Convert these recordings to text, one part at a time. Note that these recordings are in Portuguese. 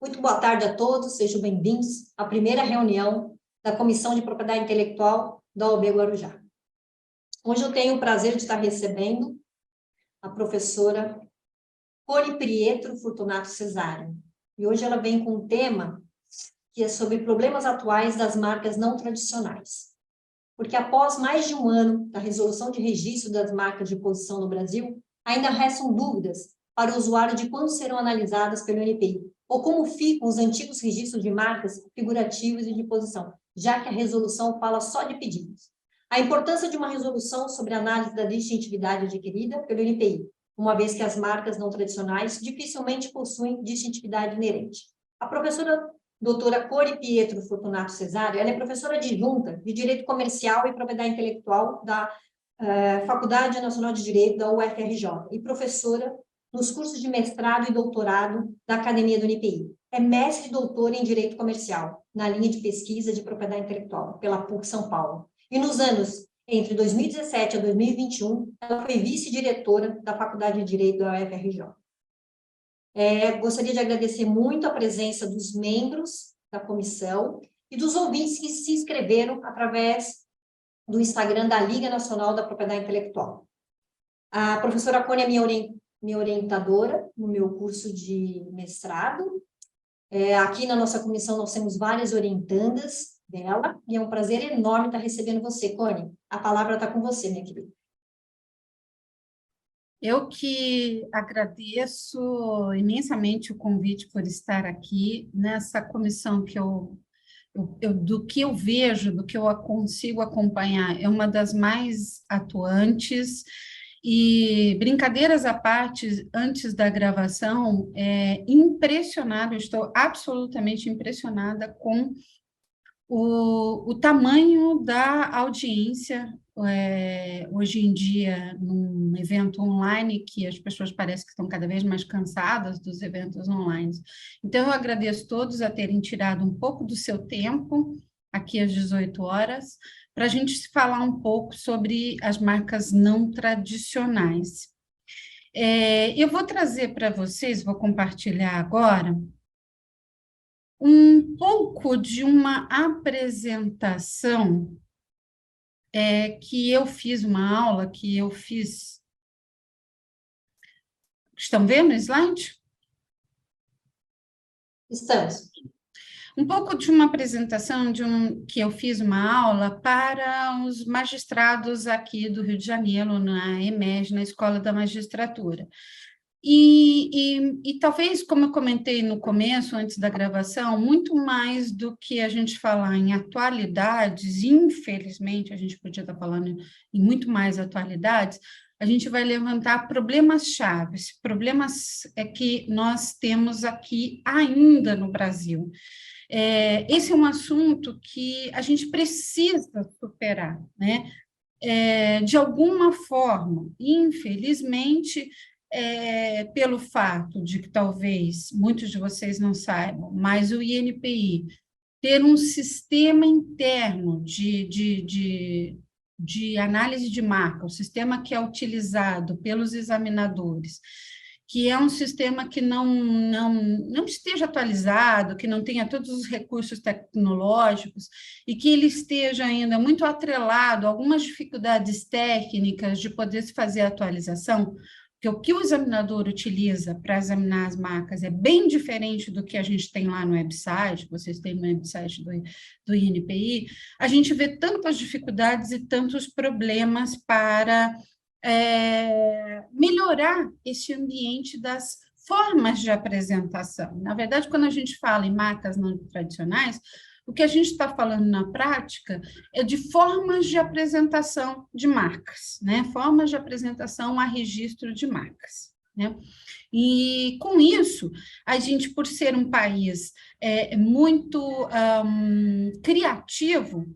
Muito boa tarde a todos, sejam bem-vindos à primeira reunião da Comissão de Propriedade Intelectual da OAB Guarujá. Hoje eu tenho o prazer de estar recebendo a professora Cori Pietro Fortunato Cesário. E hoje ela vem com um tema que é sobre problemas atuais das marcas não tradicionais. Porque após mais de um ano da resolução de registro das marcas de posição no Brasil, ainda restam dúvidas para o usuário de quando serão analisadas pelo NPI, ou como ficam os antigos registros de marcas figurativas e de posição, já que a resolução fala só de pedidos. A importância de uma resolução sobre a análise da distintividade adquirida pelo NPI, uma vez que as marcas não tradicionais dificilmente possuem distintividade inerente. A professora doutora Cori Pietro Fortunato Cesário, ela é professora adjunta de Direito Comercial e Propriedade Intelectual da Faculdade Nacional de Direito da UFRJ e professora nos cursos de mestrado e doutorado da Academia do NPI. É mestre e doutora em Direito Comercial, na linha de pesquisa de Propriedade Intelectual, pela PUC São Paulo. E nos anos entre 2017 a 2021, ela foi vice-diretora da Faculdade de Direito da UFRJ. Gostaria de agradecer muito a presença dos membros da comissão e dos ouvintes que se inscreveram através do Instagram da Liga Nacional da Propriedade Intelectual. A professora Cori é minha orientadora no meu curso de mestrado. Aqui na nossa comissão nós temos várias orientandas dela, e é um prazer enorme estar recebendo você, Cori. A palavra está com você, minha querida. Eu que agradeço imensamente o convite por estar aqui nessa comissão que do que eu vejo, do que eu consigo acompanhar, é uma das mais atuantes. E brincadeiras à parte, antes da gravação, impressionada, eu estou absolutamente impressionada com o tamanho da audiência hoje em dia, num evento online, que as pessoas parecem que estão cada vez mais cansadas dos eventos online. Então, eu agradeço todos a terem tirado um pouco do seu tempo, aqui às 18 horas, para a gente falar um pouco sobre as marcas não tradicionais. Eu vou trazer para vocês, vou compartilhar agora, um pouco de uma apresentação que eu fiz, uma aula que eu fiz. Estão vendo o slide? Estamos. Um pouco de uma apresentação que eu fiz uma aula para os magistrados aqui do Rio de Janeiro, na EMEG, na Escola da Magistratura. E talvez, como eu comentei no começo, antes da gravação, muito mais do que a gente falar em atualidades, infelizmente, a gente podia estar falando em muito mais atualidades, a gente vai levantar problemas chaves, problemas que nós temos aqui ainda no Brasil. Esse é um assunto que a gente precisa superar, né? De alguma forma, infelizmente, pelo fato de que talvez muitos de vocês não saibam, mas o INPI ter um sistema interno de análise de marca, o sistema que é utilizado pelos examinadores, que é um sistema que não esteja atualizado, que não tenha todos os recursos tecnológicos e que ele esteja ainda muito atrelado a algumas dificuldades técnicas de poder se fazer a atualização, porque o que o examinador utiliza para examinar as marcas é bem diferente do que a gente tem lá no website, vocês têm no website do INPI, a gente vê tantas dificuldades e tantos problemas para melhorar esse ambiente das formas de apresentação. Na verdade, quando a gente fala em marcas não tradicionais, o que a gente está falando na prática é de formas de apresentação de marcas, né? Formas de apresentação a registro de marcas, né? E, com isso, a gente, por ser um país muito criativo,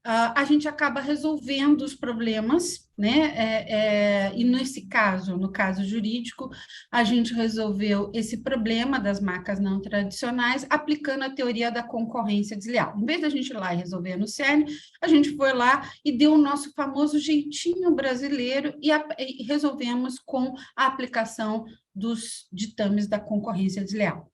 a gente acaba resolvendo os problemas, né? E nesse caso, no caso jurídico, a gente resolveu esse problema das marcas não tradicionais aplicando a teoria da concorrência desleal. Em vez da gente ir lá e resolver no CERN, a gente foi lá e deu o nosso famoso jeitinho brasileiro e resolvemos com a aplicação dos ditames da concorrência desleal.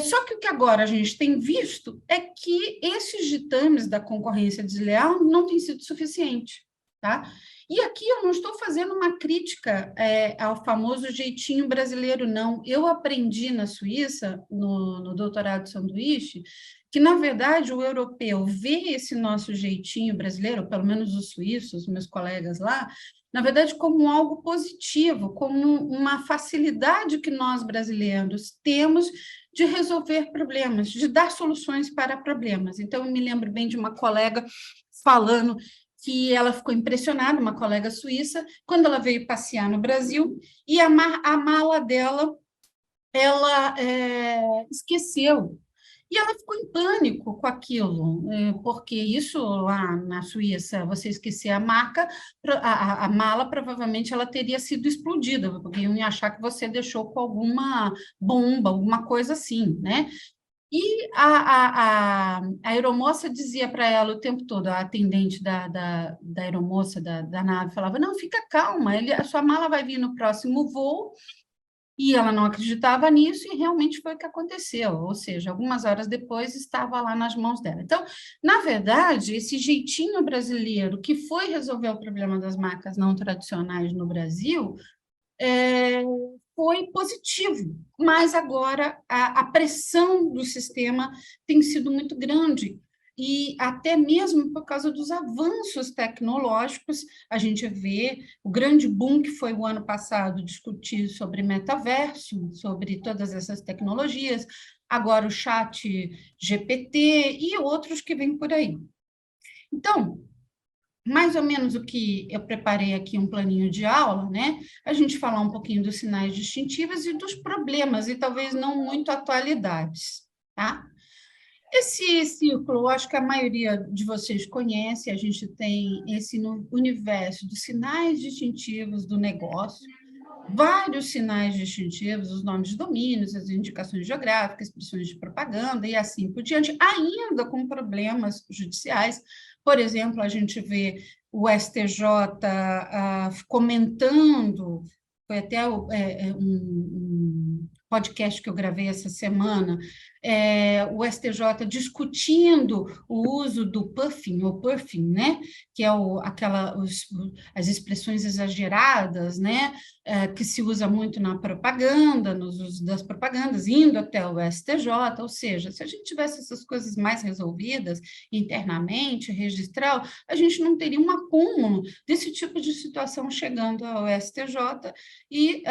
Só que o que agora a gente tem visto é que esses ditames da concorrência desleal não têm sido suficiente, tá? E aqui eu não estou fazendo uma crítica ao famoso jeitinho brasileiro, não. Eu aprendi na Suíça, no doutorado de sanduíche, que, na verdade, o europeu vê esse nosso jeitinho brasileiro, pelo menos os suíços, meus colegas lá, na verdade, como algo positivo, como uma facilidade que nós brasileiros temos de resolver problemas, de dar soluções para problemas. Então, eu me lembro bem de uma colega falando que ela ficou impressionada, uma colega suíça, quando ela veio passear no Brasil, e a mala dela, ela esqueceu. E ela ficou em pânico com aquilo, porque isso lá na Suíça, você esquecer a marca, a mala provavelmente ela teria sido explodida, porque iam achar que você deixou com alguma bomba, alguma coisa assim, né? E a aeromoça dizia para ela o tempo todo, a atendente da aeromoça da nave falava, não, fica calma, a sua mala vai vir no próximo voo, e ela não acreditava nisso, e realmente foi o que aconteceu, ou seja, algumas horas depois estava lá nas mãos dela. Então, na verdade, esse jeitinho brasileiro que foi resolver o problema das marcas não tradicionais no Brasil, é, foi positivo, mas agora a pressão do sistema tem sido muito grande, e até mesmo por causa dos avanços tecnológicos, a gente vê o grande boom que foi o ano passado discutir sobre metaverso, sobre todas essas tecnologias, agora o chat GPT e outros que vêm por aí. Então, mais ou menos o que eu preparei aqui, um planinho de aula, né? A gente falar um pouquinho dos sinais distintivos e dos problemas, e talvez não muito atualidades, tá? Esse círculo, eu acho que a maioria de vocês conhece, a gente tem esse universo dos sinais distintivos do negócio, vários sinais distintivos, os nomes de domínios, as indicações geográficas, expressões de propaganda e assim por diante, ainda com problemas judiciais. Por exemplo, a gente vê o STJ comentando, foi até um podcast que eu gravei essa semana, o STJ discutindo o uso do puffing, ou puffing, né? Que é as expressões exageradas, né? Que se usa muito na propaganda, nos usos das propagandas, indo até o STJ, ou seja, se a gente tivesse essas coisas mais resolvidas internamente, registral, a gente não teria um acúmulo desse tipo de situação chegando ao STJ e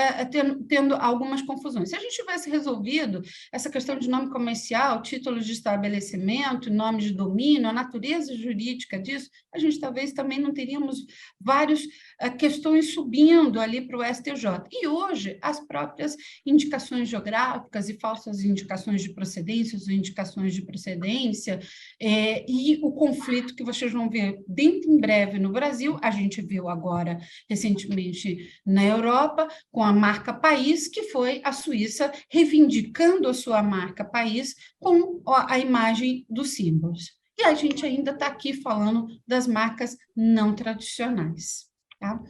tendo algumas confusões. Se a gente tivesse resolvido essa questão de nome comercial, títulos de estabelecimento, nome de domínio, a natureza jurídica disso, a gente talvez também não teríamos várias questões subindo ali para o STJ. E hoje, as próprias indicações geográficas e falsas indicações de procedência, ou indicações de procedência, e o conflito que vocês vão ver dentro em breve no Brasil, a gente viu agora, recentemente, na Europa, com a marca país, que foi a Suíça reivindicando a sua marca país com a imagem dos símbolos. E a gente ainda está aqui falando das marcas não tradicionais. Tá?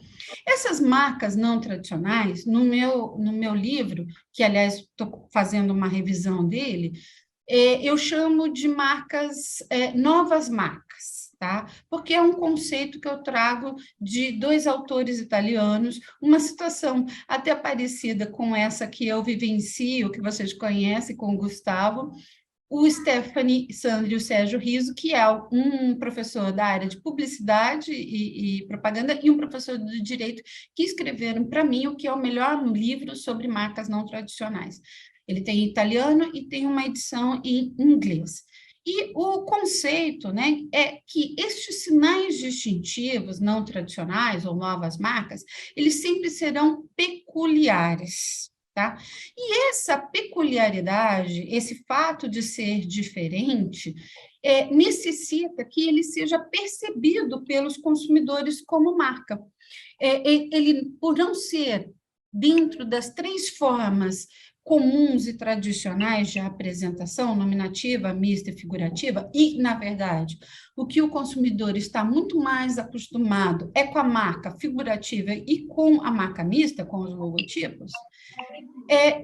Essas marcas não tradicionais, no meu livro, que, aliás, estou fazendo uma revisão dele, eu chamo de novas marcas, tá? Porque é um conceito que eu trago de dois autores italianos, uma situação até parecida com essa que eu vivencio, que vocês conhecem, com o Gustavo, o Stephanie Sandri e o Sérgio Riso, que é um professor da área de publicidade e propaganda e um professor de direito, que escreveram para mim o que é o melhor livro sobre marcas não tradicionais. Ele tem em italiano e tem uma edição em inglês. E o conceito, né, é que estes sinais distintivos não tradicionais ou novas marcas, eles sempre serão peculiares. Tá? E essa peculiaridade, esse fato de ser diferente, necessita que ele seja percebido pelos consumidores como marca. Ele, por não ser dentro das três formas comuns e tradicionais de apresentação, nominativa, mista e figurativa, e, na verdade, o que o consumidor está muito mais acostumado é com a marca figurativa e com a marca mista, com os logotipos,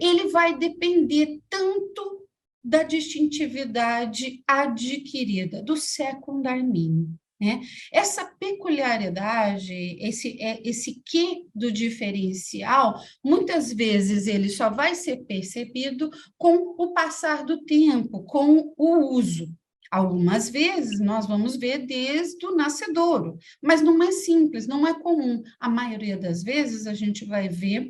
ele vai depender tanto da distintividade adquirida, do secundar mínimo, né? Essa peculiaridade, esse quê do diferencial, muitas vezes ele só vai ser percebido com o passar do tempo, com o uso. Algumas vezes nós vamos ver desde o nascedouro, mas não é simples, não é comum. A maioria das vezes a gente vai ver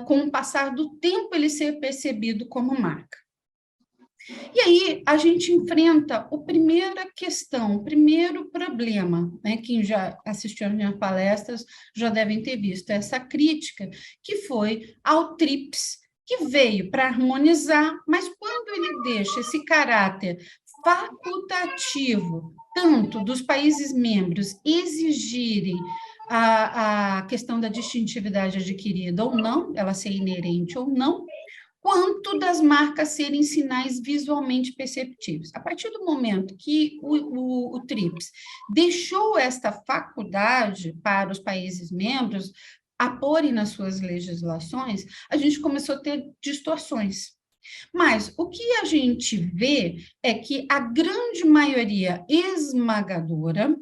com o passar do tempo ele ser percebido como marca. E aí a gente enfrenta a primeira questão, o primeiro problema, né? Quem já assistiu às minhas palestras já devem ter visto essa crítica, que foi ao TRIPS, que veio para harmonizar, mas quando ele deixa esse caráter facultativo, tanto dos países membros exigirem a questão da distintividade adquirida ou não, ela ser inerente ou não, quanto das marcas serem sinais visualmente perceptíveis. A partir do momento que o TRIPS deixou esta faculdade para os países membros a porem nas suas legislações, a gente começou a ter distorções. Mas o que a gente vê é que a grande maioria esmagadora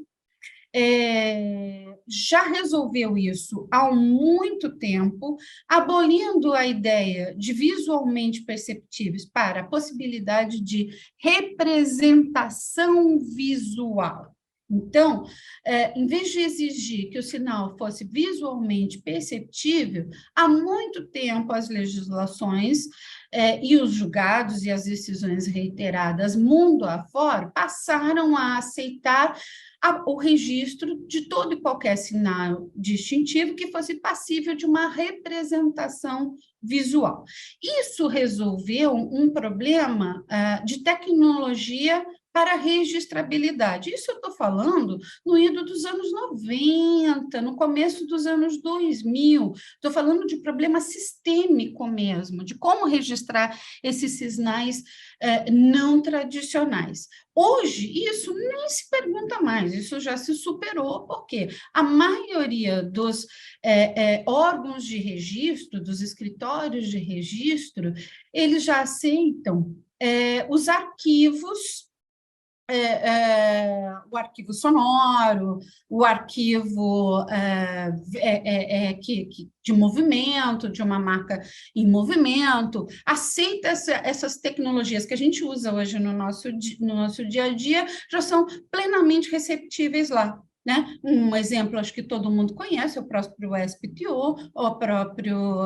já resolveu isso há muito tempo, abolindo a ideia de visualmente perceptíveis para a possibilidade de representação visual. Então, em vez de exigir que o sinal fosse visualmente perceptível, há muito tempo as legislações e os julgados e as decisões reiteradas mundo afora passaram a aceitar o registro de todo e qualquer sinal distintivo que fosse passível de uma representação visual. Isso resolveu um problema de tecnologia para registrabilidade. Isso eu estou falando no ido dos anos 90, no começo dos anos 2000. Estou falando de problema sistêmico mesmo, de como registrar esses sinais não tradicionais. Hoje, isso nem se pergunta mais, isso já se superou, porque a maioria dos órgãos de registro, dos escritórios de registro, eles já aceitam os arquivos, o arquivo sonoro, o arquivo de movimento, de uma marca em movimento, aceita essas tecnologias que a gente usa hoje no nosso dia a dia, já são plenamente receptíveis lá. Né? Um exemplo, acho que todo mundo conhece, é o próprio SPTO, o próprio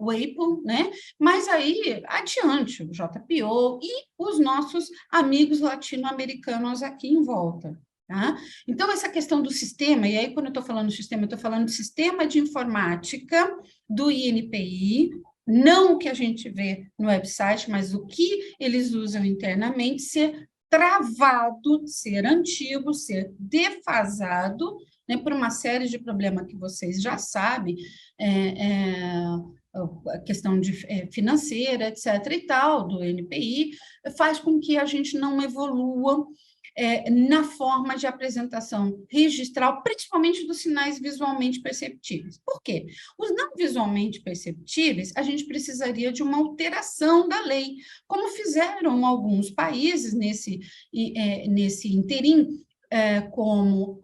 WAPO, né? Mas aí, adiante, o JPO e os nossos amigos latino-americanos aqui em volta. Tá? Então, essa questão do sistema, e aí quando eu estou falando do sistema, eu estou falando do sistema de informática do INPI, não o que a gente vê no website, mas o que eles usam internamente, ser travado, ser antigo, ser defasado, né, por uma série de problemas que vocês já sabem, a questão financeira, etc. e tal, do NPI, faz com que a gente não evolua na forma de apresentação registral, principalmente dos sinais visualmente perceptíveis. Por quê? Os não visualmente perceptíveis, a gente precisaria de uma alteração da lei, como fizeram alguns países nesse interim, como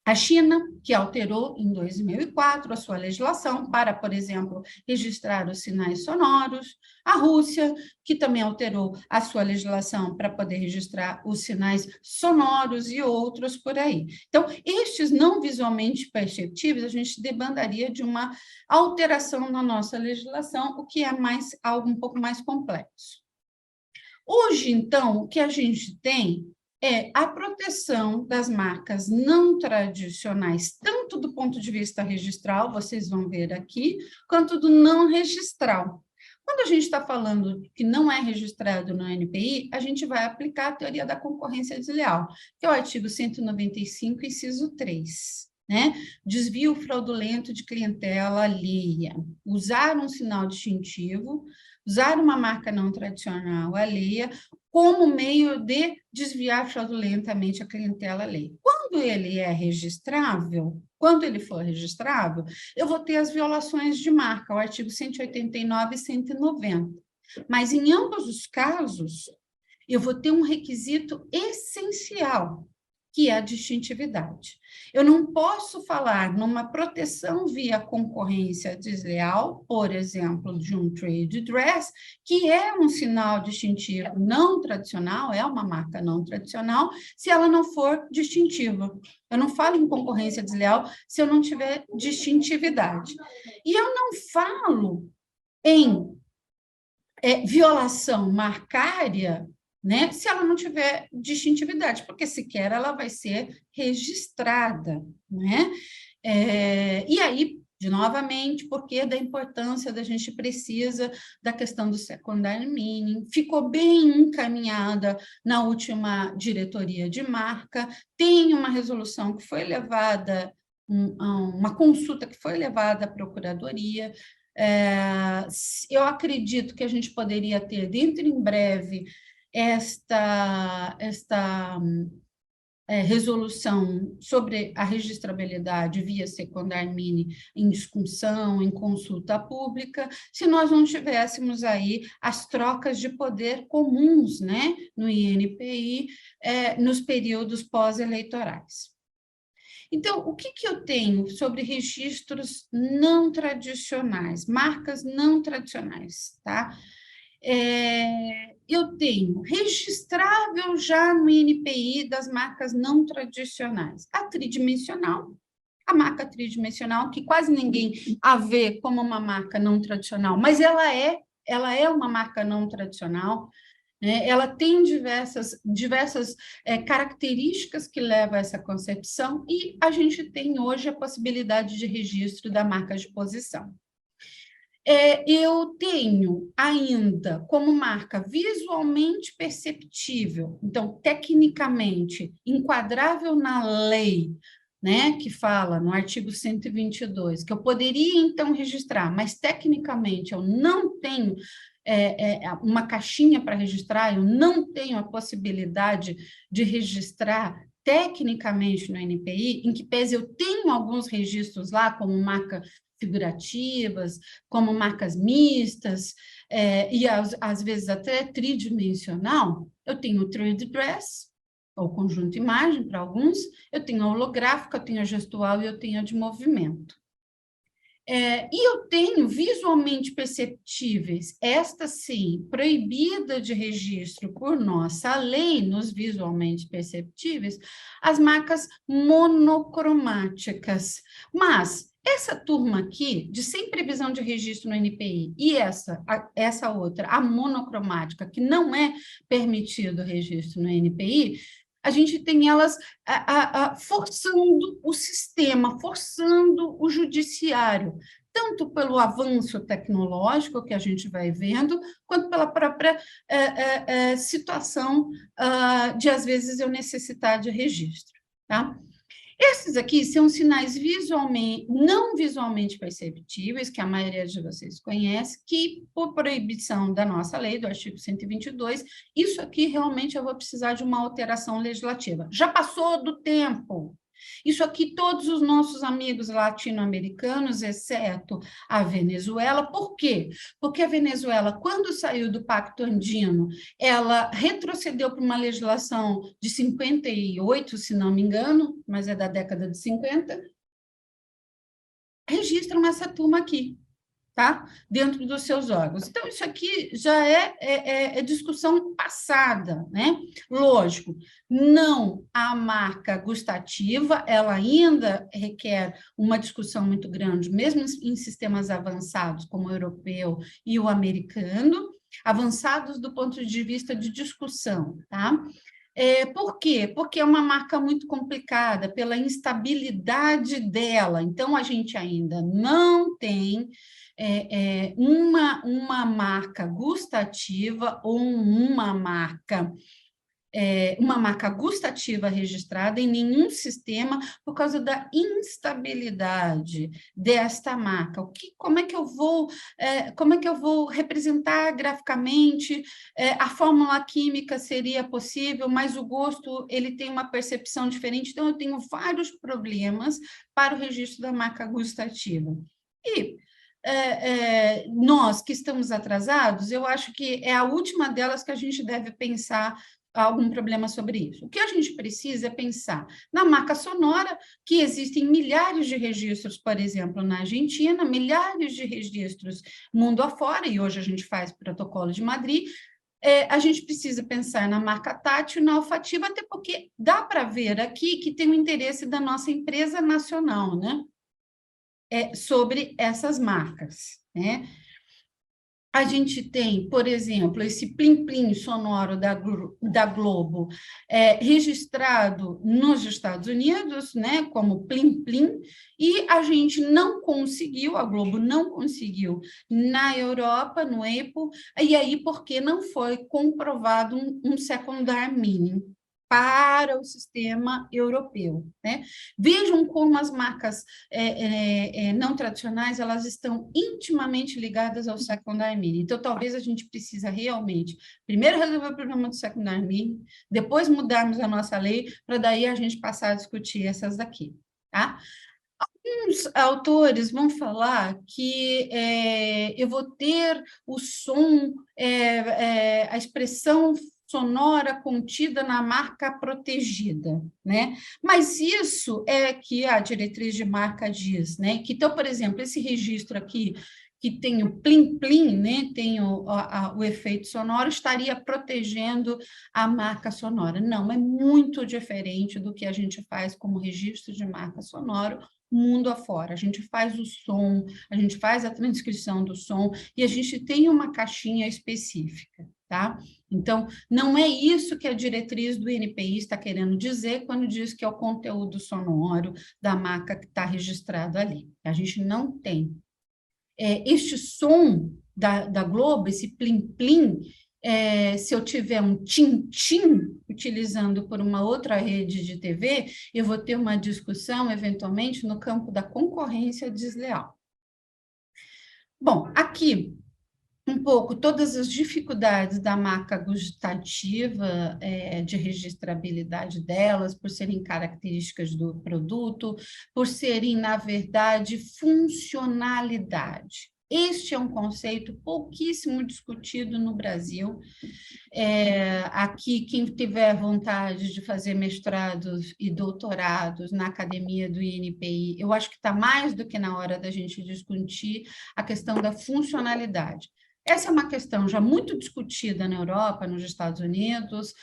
a China, que alterou em 2004 a sua legislação para, por exemplo, registrar os sinais sonoros. A Rússia, que também alterou a sua legislação para poder registrar os sinais sonoros e outros por aí. Então, estes não visualmente perceptíveis, a gente demandaria de uma alteração na nossa legislação, o que é algo um pouco mais complexo. Hoje, então, o que a gente tem é a proteção das marcas não tradicionais, tanto do ponto de vista registral, vocês vão ver aqui, quanto do não registral. Quando a gente está falando que não é registrado no NPI, a gente vai aplicar a teoria da concorrência desleal, que é o artigo 195, inciso 3. Né? Desvio fraudulento de clientela alheia. Usar um sinal distintivo, usar uma marca não tradicional alheia, como meio de desviar fraudulentamente a clientela alheia. Quando ele é registrável, quando ele for registrável, eu vou ter as violações de marca, o artigo 189 e 190. Mas, em ambos os casos, eu vou ter um requisito essencial, que é a distintividade. Eu não posso falar numa proteção via concorrência desleal, por exemplo, de um trade dress, que é um sinal distintivo não tradicional, é uma marca não tradicional, se ela não for distintiva. Eu não falo em concorrência desleal se eu não tiver distintividade. E eu não falo em violação marcária, né, se ela não tiver distintividade, porque sequer ela vai ser registrada, né? E aí, novamente, porque da importância da gente precisa da questão do secondary meaning, ficou bem encaminhada na última diretoria de marca, tem uma resolução que foi levada, uma consulta que foi levada à procuradoria. Eu acredito que a gente poderia ter, dentro em breve, esta resolução sobre a registrabilidade via secondary meaning em discussão, em consulta pública, se nós não tivéssemos aí as trocas de poder comuns, né, no INPI, nos períodos pós-eleitorais. Então, o que eu tenho sobre registros não tradicionais, marcas não tradicionais, tá? Eu tenho registrável já no INPI das marcas não tradicionais, a tridimensional, a marca tridimensional, que quase ninguém a vê como uma marca não tradicional, mas ela é uma marca não tradicional, né? Ela tem diversas características que levam a essa concepção, e a gente tem hoje a possibilidade de registro da marca de posição. Eu tenho ainda como marca visualmente perceptível, então, tecnicamente, enquadrável na lei, né, que fala no artigo 122, que eu poderia, então, registrar, mas, tecnicamente, eu não tenho uma caixinha para registrar, eu não tenho a possibilidade de registrar tecnicamente no INPI, em que pese eu tenho alguns registros lá, como marca figurativas, como marcas mistas, e às vezes até tridimensional. Eu tenho o trade dress, ou conjunto imagem para alguns, eu tenho a holográfica, eu tenho a gestual e eu tenho a de movimento. E eu tenho visualmente perceptíveis, esta sim, proibida de registro por nossa lei, nos visualmente perceptíveis, as marcas monocromáticas. Mas essa turma aqui, de sem previsão de registro no NPI, e essa outra, a monocromática, que não é permitido registro no NPI, a gente tem elas forçando o sistema, forçando o judiciário, tanto pelo avanço tecnológico que a gente vai vendo, quanto pela própria situação de, às vezes, eu necessitar de registro, tá? Esses aqui são sinais não visualmente perceptíveis, que a maioria de vocês conhece, que, por proibição da nossa lei, do artigo 122, isso aqui realmente eu vou precisar de uma alteração legislativa. Já passou do tempo. Isso aqui, todos os nossos amigos latino-americanos, exceto a Venezuela. Por quê? Porque a Venezuela, quando saiu do Pacto Andino, ela retrocedeu para uma legislação de 58, se não me engano, mas é da década de 50, registram essa turma aqui, tá? Dentro dos seus órgãos. Então, isso aqui já é discussão passada, né? Lógico, não a marca gustativa, ela ainda requer uma discussão muito grande, mesmo em sistemas avançados, como o europeu e o americano, avançados do ponto de vista de discussão, tá? Por quê? Porque é uma marca muito complicada, pela instabilidade dela. Então, a gente ainda não tem uma marca gustativa ou uma marca uma marca gustativa registrada em nenhum sistema por causa da instabilidade desta marca. Como é que eu vou representar graficamente? A fórmula química seria possível, mas o gosto ele tem uma percepção diferente, então eu tenho vários problemas para o registro da marca gustativa. E nós que estamos atrasados, eu acho que é a última delas que a gente deve pensar algum problema sobre isso. O que a gente precisa é pensar na marca sonora, que existem milhares de registros, por exemplo, na Argentina, milhares de registros mundo afora, e hoje a gente faz protocolo de Madrid. A gente precisa pensar na marca tátil e na olfativa, até porque dá para ver aqui que tem o interesse da nossa empresa nacional, né? Sobre essas marcas, né? A gente tem, por exemplo, esse plim-plim sonoro da Globo registrado nos Estados Unidos, né, como plim-plim, e a gente não conseguiu, a Globo não conseguiu na Europa, no Apple, e aí porque não foi comprovado um secondary meaning para o sistema europeu, né? Vejam como as marcas não tradicionais, elas estão intimamente ligadas ao secondary meaning. Então, talvez a gente precisa realmente, primeiro resolver o problema do secondary meaning, depois mudarmos a nossa lei, para daí a gente passar a discutir essas daqui, tá? Alguns autores vão falar que eu vou ter o som, a expressão sonora contida na marca protegida, né? Mas isso é que a diretriz de marca diz, né? Que, então, por exemplo, esse registro aqui, que tem o plim-plim, né? Tem o efeito sonoro, estaria protegendo a marca sonora. Não, é muito diferente do que a gente faz como registro de marca sonora, mundo afora. A gente faz o som, a gente faz a transcrição do som e a gente tem uma caixinha específica, tá? Então, não é isso que a diretriz do INPI está querendo dizer quando diz que é o conteúdo sonoro da marca que está registrado ali. A gente não tem. Este som da Globo, esse plim-plim, se eu tiver um tim-tim utilizando por uma outra rede de TV, eu vou ter uma discussão, eventualmente, no campo da concorrência desleal. Bom, aqui, um pouco todas as dificuldades da marca gustativa, de registrabilidade delas, por serem características do produto, por serem, na verdade, funcionalidade. Este é um conceito pouquíssimo discutido no Brasil. Aqui, quem tiver vontade de fazer mestrados e doutorados na academia do INPI, eu acho que está mais do que na hora da gente discutir a questão da funcionalidade. Essa é uma questão já muito discutida na Europa, nos Estados Unidos,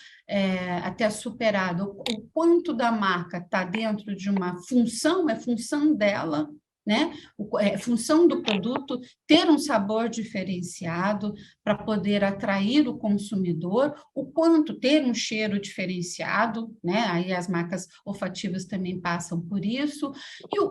até superada. O quanto da marca está dentro de uma função, é função dela, né? Função do produto ter um sabor diferenciado para poder atrair o consumidor, o quanto ter um cheiro diferenciado, né? Aí as marcas olfativas também passam por isso.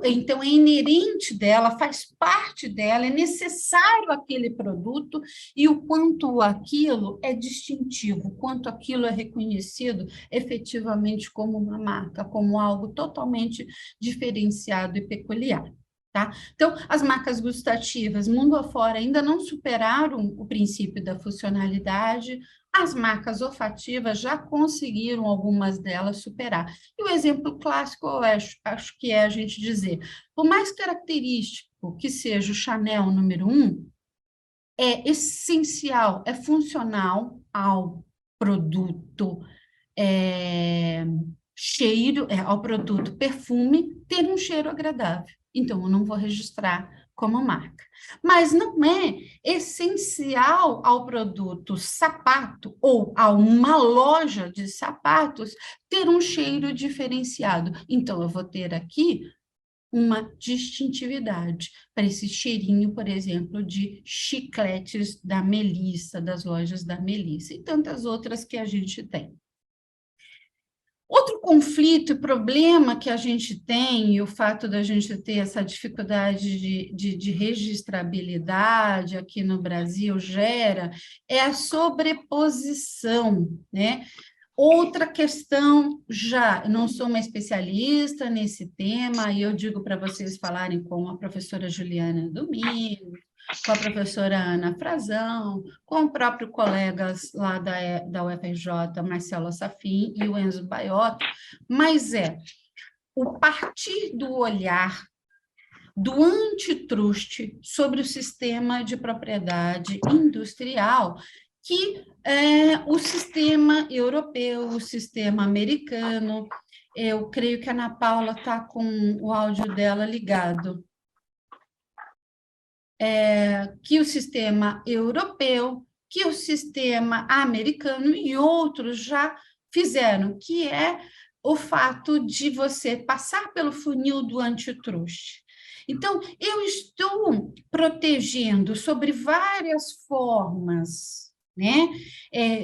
Então, é inerente dela, faz parte dela, é necessário aquele produto e o quanto aquilo é distintivo, o quanto aquilo é reconhecido efetivamente como uma marca, como algo totalmente diferenciado e peculiar. Tá? Então, as marcas gustativas, mundo afora, ainda não superaram o princípio da funcionalidade, as marcas olfativas já conseguiram algumas delas superar. E o exemplo clássico, eu acho que é a gente dizer, por mais característico que seja o Chanel número 1, é essencial, é funcional ao produto cheiro, ao produto perfume, ter um cheiro agradável. Então, eu não vou registrar como marca. Mas não é essencial ao produto sapato ou a uma loja de sapatos ter um cheiro diferenciado. Então, eu vou ter aqui uma distintividade para esse cheirinho, por exemplo, de chicletes da Melissa, das lojas da Melissa, e tantas outras que a gente tem. Outro conflito e problema que a gente tem, e o fato da gente ter essa dificuldade de registrabilidade aqui no Brasil gera, é a sobreposição, né? Outra questão, já, eu não sou uma especialista nesse tema, e eu digo para vocês falarem com a professora Juliana Domingos, com a professora Ana Frazão, com o próprio colegas lá da UFRJ, Marcelo Safin e o Enzo Baiotto, mas o partir do olhar do antitruste sobre o sistema de propriedade industrial, que o sistema europeu, o sistema americano, eu creio que a Ana Paula está com o áudio dela ligado, que o sistema europeu, que o sistema americano e outros já fizeram, que é o fato de você passar pelo funil do antitruste. Então, eu estou protegendo sobre várias formas, né?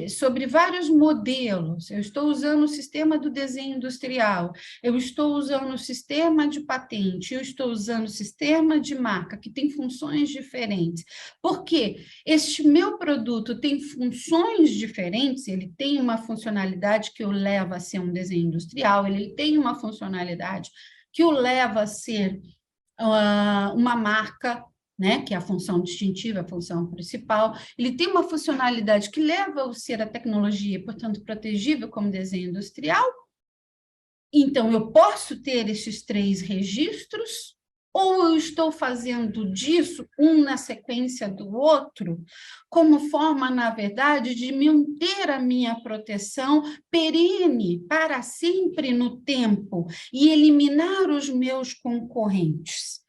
Sobre vários modelos. Eu estou usando o sistema do desenho industrial, eu estou usando o sistema de patente, eu estou usando o sistema de marca, que tem funções diferentes. Porque este meu produto tem funções diferentes, ele tem uma funcionalidade que o leva a ser um desenho industrial, ele tem uma funcionalidade que o leva a ser uma marca, né, que é a função distintiva, a função principal, ele tem uma funcionalidade que leva a ser a tecnologia, portanto, protegível como desenho industrial. Então, eu posso ter esses 3 registros, ou eu estou fazendo disso um na sequência do outro, como forma, na verdade, de manter a minha proteção perene para sempre no tempo e eliminar os meus concorrentes.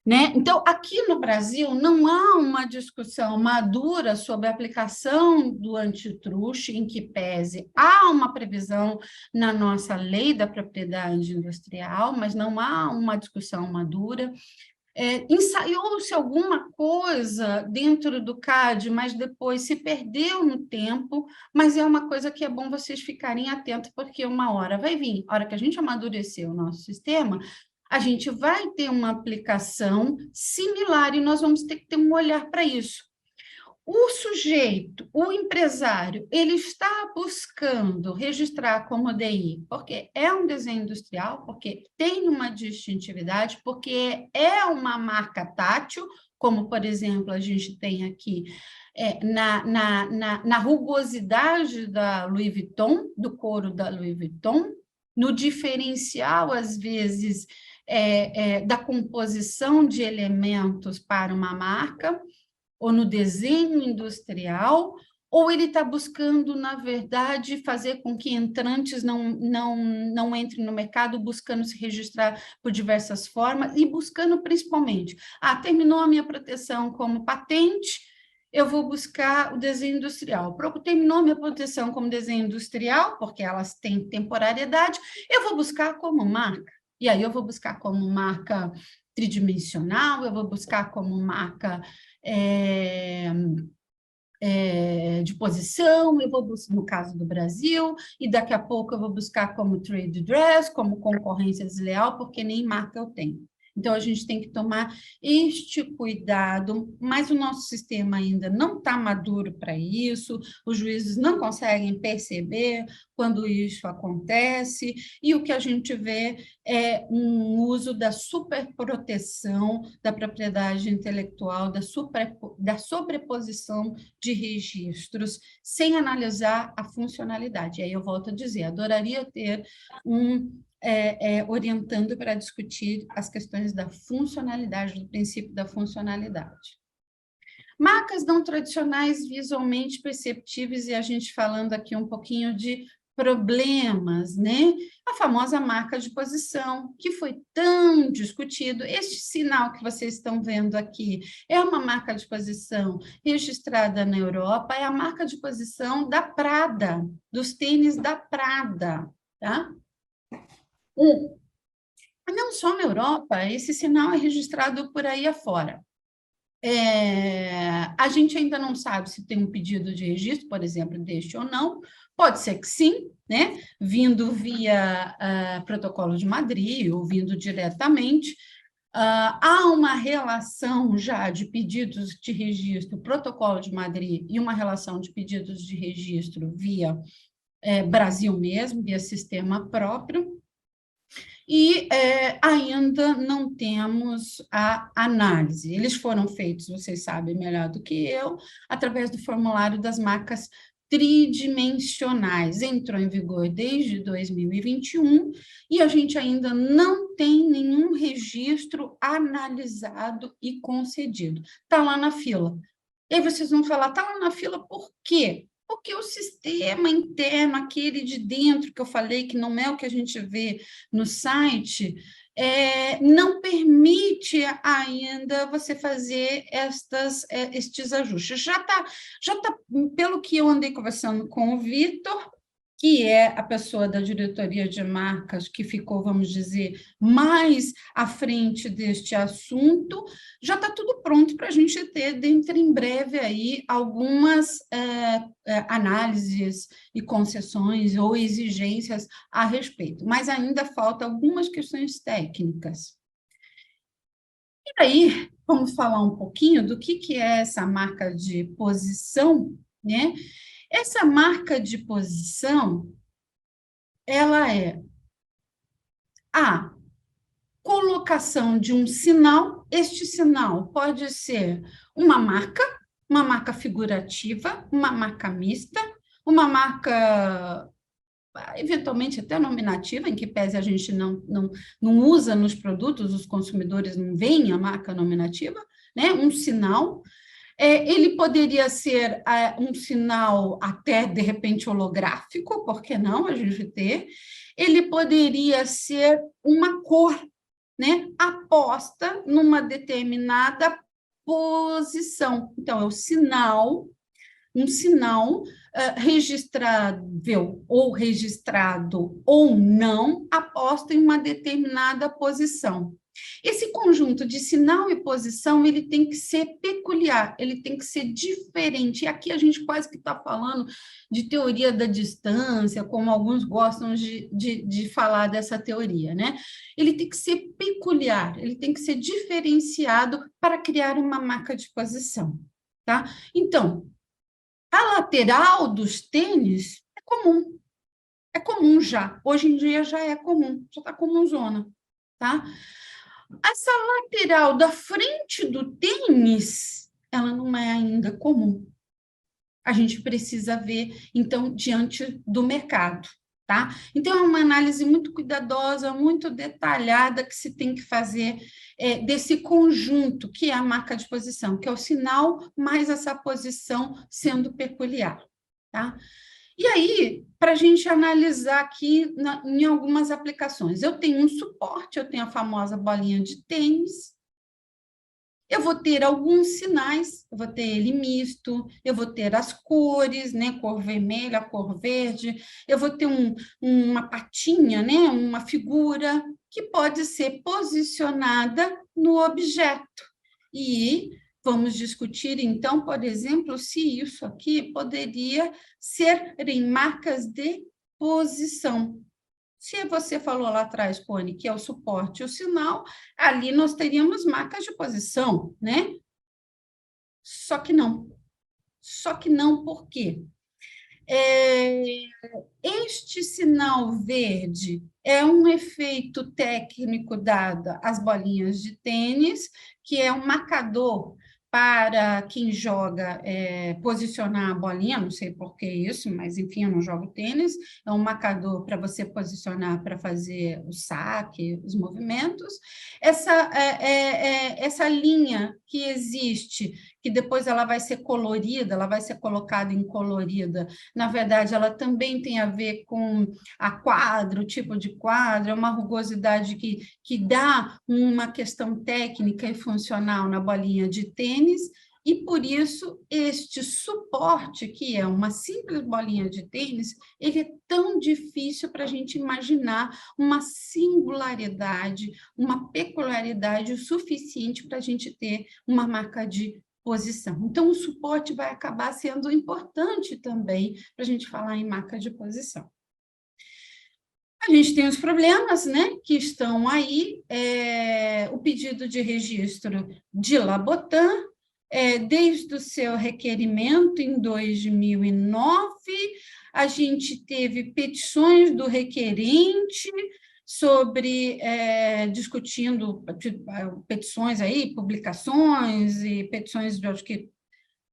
Né? Então, aqui no Brasil, não há uma discussão madura sobre a aplicação do antitruste, em que pese há uma previsão na nossa lei da propriedade industrial, mas não há uma discussão madura. Ensaiou-se alguma coisa dentro do CAD, mas depois se perdeu no tempo, mas é uma coisa que é bom vocês ficarem atentos, porque uma hora vai vir, a hora que a gente amadurecer o nosso sistema, a gente vai ter uma aplicação similar e nós vamos ter que ter um olhar para isso. O sujeito, o empresário, ele está buscando registrar como DI, porque é um desenho industrial, porque tem uma distintividade, porque é uma marca tátil, como, por exemplo, a gente tem aqui na rugosidade da Louis Vuitton, do couro da Louis Vuitton, no diferencial, às vezes, da composição de elementos para uma marca, ou no desenho industrial, ou ele está buscando, na verdade, fazer com que entrantes não entrem no mercado, buscando se registrar por diversas formas, e buscando principalmente, terminou a minha proteção como patente, eu vou buscar o desenho industrial. Terminou a minha proteção como desenho industrial, porque elas têm temporariedade, eu vou buscar como marca. E aí eu vou buscar como marca tridimensional, eu vou buscar como marca de posição, eu vou buscar, no caso do Brasil, e daqui a pouco eu vou buscar como trade dress, como concorrência desleal, porque nem marca eu tenho. Então, a gente tem que tomar este cuidado, mas o nosso sistema ainda não está maduro para isso, os juízes não conseguem perceber quando isso acontece, e o que a gente vê é um uso da superproteção da propriedade intelectual, da sobreposição de registros, sem analisar a funcionalidade. E aí eu volto a dizer, adoraria ter orientando para discutir as questões da funcionalidade, do princípio da funcionalidade. Marcas não tradicionais visualmente perceptíveis, e a gente falando aqui um pouquinho de problemas, né? A famosa marca de posição, que foi tão discutido. Este sinal que vocês estão vendo aqui é uma marca de posição registrada na Europa, é a marca de posição da Prada, dos tênis da Prada, tá? Não só na Europa, esse sinal é registrado por aí afora. A gente ainda não sabe se tem um pedido de registro, por exemplo, deste ou não, pode ser que sim, né? Vindo via protocolo de Madrid ou vindo diretamente. Há uma relação já de pedidos de registro, protocolo de Madrid, e uma relação de pedidos de registro via Brasil mesmo, via sistema próprio, e ainda não temos a análise. Eles foram feitos, vocês sabem melhor do que eu, através do formulário das marcas tridimensionais. Entrou em vigor desde 2021 e a gente ainda não tem nenhum registro analisado e concedido. Está lá na fila. E aí vocês vão falar, está lá na fila por quê? Porque o sistema interno, aquele de dentro que eu falei, que não é o que a gente vê no site, não permite ainda você fazer estes ajustes. Já tá, pelo que eu andei conversando com o Vitor, que é a pessoa da diretoria de marcas que ficou, vamos dizer, mais à frente deste assunto, já está tudo pronto para a gente ter, dentro em breve, aí, algumas análises e concessões ou exigências a respeito, mas ainda falta algumas questões técnicas. E aí, vamos falar um pouquinho do que é essa marca de posição, né? Essa marca de posição, ela é a colocação de um sinal. Este sinal pode ser uma marca figurativa, uma marca mista, uma marca, eventualmente, até nominativa, em que pese a gente não usa nos produtos, os consumidores não veem a marca nominativa, né? Um sinal. Ele poderia ser um sinal até, de repente, holográfico, por que não a gente ter? Ele poderia ser uma cor, né, aposta numa determinada posição. Então, é um sinal registrável ou registrado ou não, aposta em uma determinada posição. Esse conjunto de sinal e posição, ele tem que ser peculiar, ele tem que ser diferente. E aqui a gente quase que está falando de teoria da distância, como alguns gostam de falar dessa teoria, né? Ele tem que ser peculiar, ele tem que ser diferenciado para criar uma marca de posição, tá? Então, a lateral dos tênis é comum já, hoje em dia já é comum, já está comunzona, tá? Essa lateral da frente do tênis, ela não é ainda comum. A gente precisa ver, então, diante do mercado, tá? Então, é uma análise muito cuidadosa, muito detalhada que se tem que fazer desse conjunto, que é a marca de posição, que é o sinal mais essa posição sendo peculiar, tá? E aí, para a gente analisar aqui em algumas aplicações, eu tenho um suporte, eu tenho a famosa bolinha de tênis, eu vou ter alguns sinais, eu vou ter ele misto, eu vou ter as cores, né, cor vermelha, cor verde, eu vou ter uma patinha, né, uma figura que pode ser posicionada no objeto. E vamos discutir, então, por exemplo, se isso aqui poderia ser em marcas de posição. Se você falou lá atrás, Cone, que é o suporte e o sinal, ali nós teríamos marcas de posição, né? Só que não. Só que não, por quê? Este sinal verde é um efeito técnico dado às bolinhas de tênis, que é um marcador para quem joga posicionar a bolinha, não sei por que isso, mas enfim, eu não jogo tênis, é um marcador para você posicionar para fazer o saque, os movimentos. Essa linha que existe, que depois ela vai ser colorida, ela vai ser colocada em colorida, na verdade, ela também tem a ver com a quadro, o tipo de quadro, é uma rugosidade que dá uma questão técnica e funcional na bolinha de tênis, e por isso este suporte, que é uma simples bolinha de tênis, ele é tão difícil para a gente imaginar uma singularidade, uma peculiaridade o suficiente para a gente ter uma marca de posição. Então, o suporte vai acabar sendo importante também para a gente falar em marca de posição. A gente tem os problemas, né, que estão aí, o pedido de registro de Labotan, desde o seu requerimento em 2009, a gente teve petições do requerente sobre, discutindo petições aí, publicações e petições, eu acho que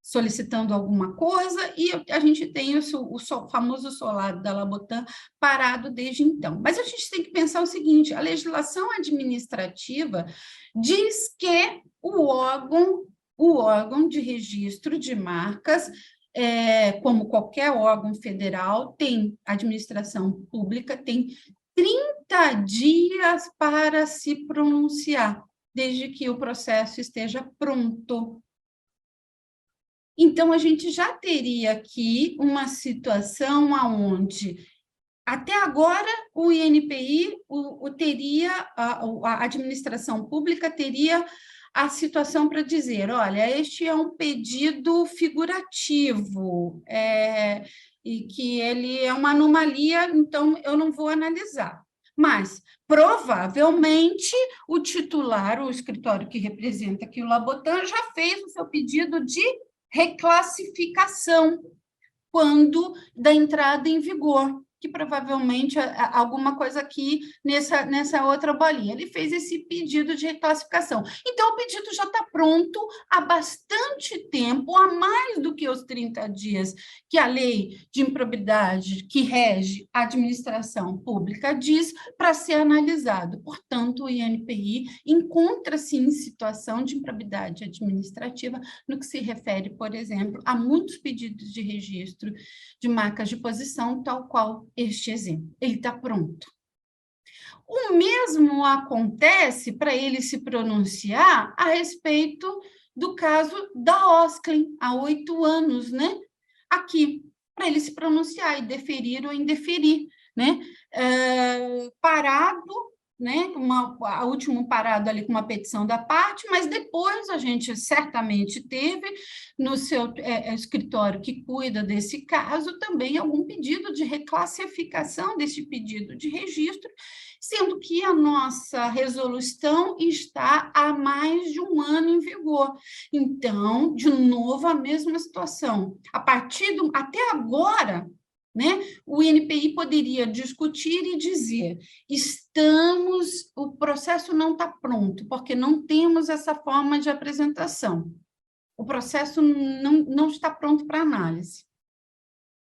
solicitando alguma coisa, e a gente tem o famoso solado da Labotan parado desde então. Mas a gente tem que pensar o seguinte, a legislação administrativa diz que o órgão de registro de marcas, como qualquer órgão federal, tem administração pública, tem 30 dias para se pronunciar, desde que o processo esteja pronto. Então, a gente já teria aqui uma situação onde, até agora, o INPI teria, a administração pública teria a situação para dizer, olha, este é um pedido figurativo, e que ele é uma anomalia, então eu não vou analisar. Mas, provavelmente, o titular, o escritório que representa aqui o Labotan, já fez o seu pedido de reclassificação quando da entrada em vigor, que provavelmente alguma coisa aqui nessa outra bolinha. Ele fez esse pedido de reclassificação. Então, o pedido já está pronto há bastante tempo, há mais do que os 30 dias que a lei de improbidade que rege a administração pública diz para ser analisado. Portanto, o INPI encontra-se em situação de improbidade administrativa no que se refere, por exemplo, a muitos pedidos de registro de marcas de posição, tal qual este exemplo. Ele está pronto. O mesmo acontece para ele se pronunciar a respeito do caso da Osklen, há 8 anos, né? Aqui, para ele se pronunciar e deferir ou indeferir, né? Parado, né? A último parado ali com uma petição da parte, mas depois a gente certamente teve no seu escritório que cuida desse caso também algum pedido de reclassificação desse pedido de registro, sendo que a nossa resolução está há mais de 1 ano em vigor. Então, de novo, a mesma situação. Até agora, né, o INPI poderia discutir e dizer, o processo não está pronto, porque não temos essa forma de apresentação. O processo não está pronto para análise,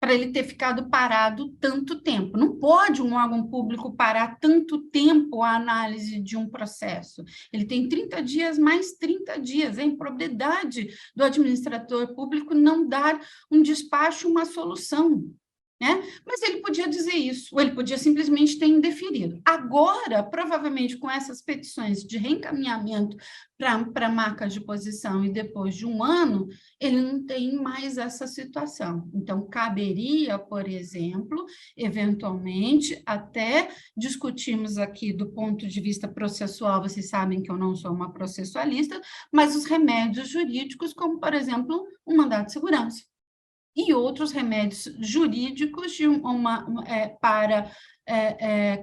para ele ter ficado parado tanto tempo. Não pode um órgão público parar tanto tempo a análise de um processo. Ele tem 30 dias mais 30 dias. É improbidade do administrador público não dar um despacho, uma solução, né? Mas ele podia dizer isso, ou ele podia simplesmente ter indeferido. Agora, provavelmente, com essas petições de reencaminhamento para marcas de posição e depois de 1 ano, ele não tem mais essa situação. Então, caberia, por exemplo, eventualmente, até discutirmos aqui do ponto de vista processual, vocês sabem que eu não sou uma processualista, mas os remédios jurídicos, como, por exemplo, um mandado de segurança. E outros remédios jurídicos para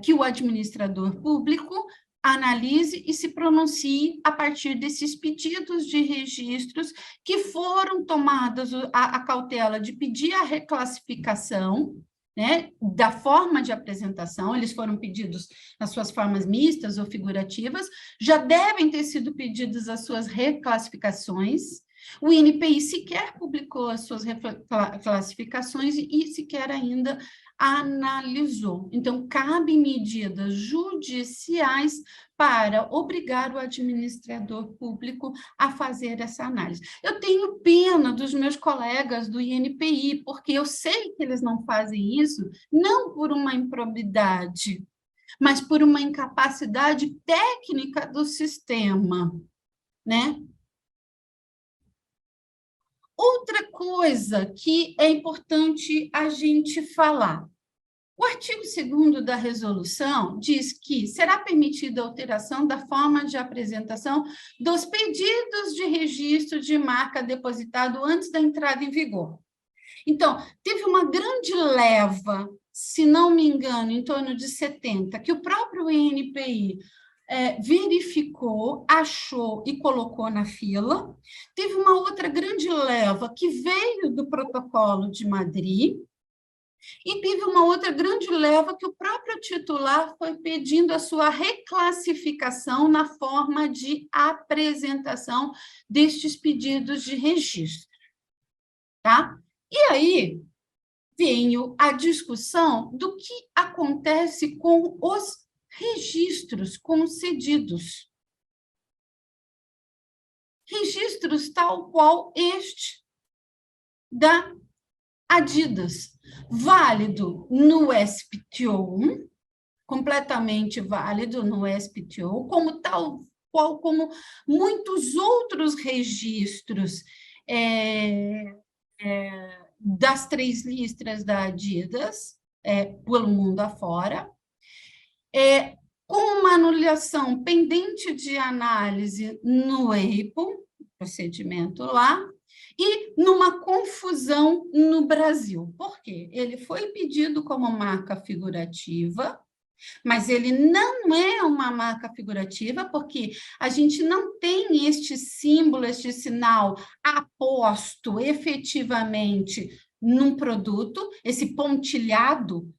que o administrador público analise e se pronuncie a partir desses pedidos de registros que foram tomados a cautela de pedir a reclassificação, né, da forma de apresentação, eles foram pedidos nas suas formas mistas ou figurativas, já devem ter sido pedidas as suas reclassificações. O INPI sequer publicou as suas classificações e sequer ainda analisou. Então, cabem medidas judiciais para obrigar o administrador público a fazer essa análise. Eu tenho pena dos meus colegas do INPI, porque eu sei que eles não fazem isso, não por uma improbidade, mas por uma incapacidade técnica do sistema, né? Outra coisa que é importante a gente falar. O artigo 2º da resolução diz que será permitida a alteração da forma de apresentação dos pedidos de registro de marca depositado antes da entrada em vigor. Então, teve uma grande leva, se não me engano, em torno de 70, que o próprio INPI verificou, achou e colocou na fila. Teve uma outra grande leva que veio do protocolo de Madrid, E teve uma outra grande leva que o próprio titular foi pedindo a sua reclassificação na forma de apresentação destes pedidos de registro, tá? E aí veio a discussão do que acontece com os registros concedidos. Registros tal qual este da Adidas, válido no SPTO, completamente válido no SPTO, como tal qual como muitos outros registros das 3 listras da Adidas, pelo mundo afora, com uma anulação pendente de análise no EIPO, procedimento lá, e numa confusão no Brasil. Por quê? Ele foi pedido como marca figurativa, mas ele não é uma marca figurativa, porque a gente não tem este símbolo, este sinal aposto efetivamente num produto, esse pontilhado,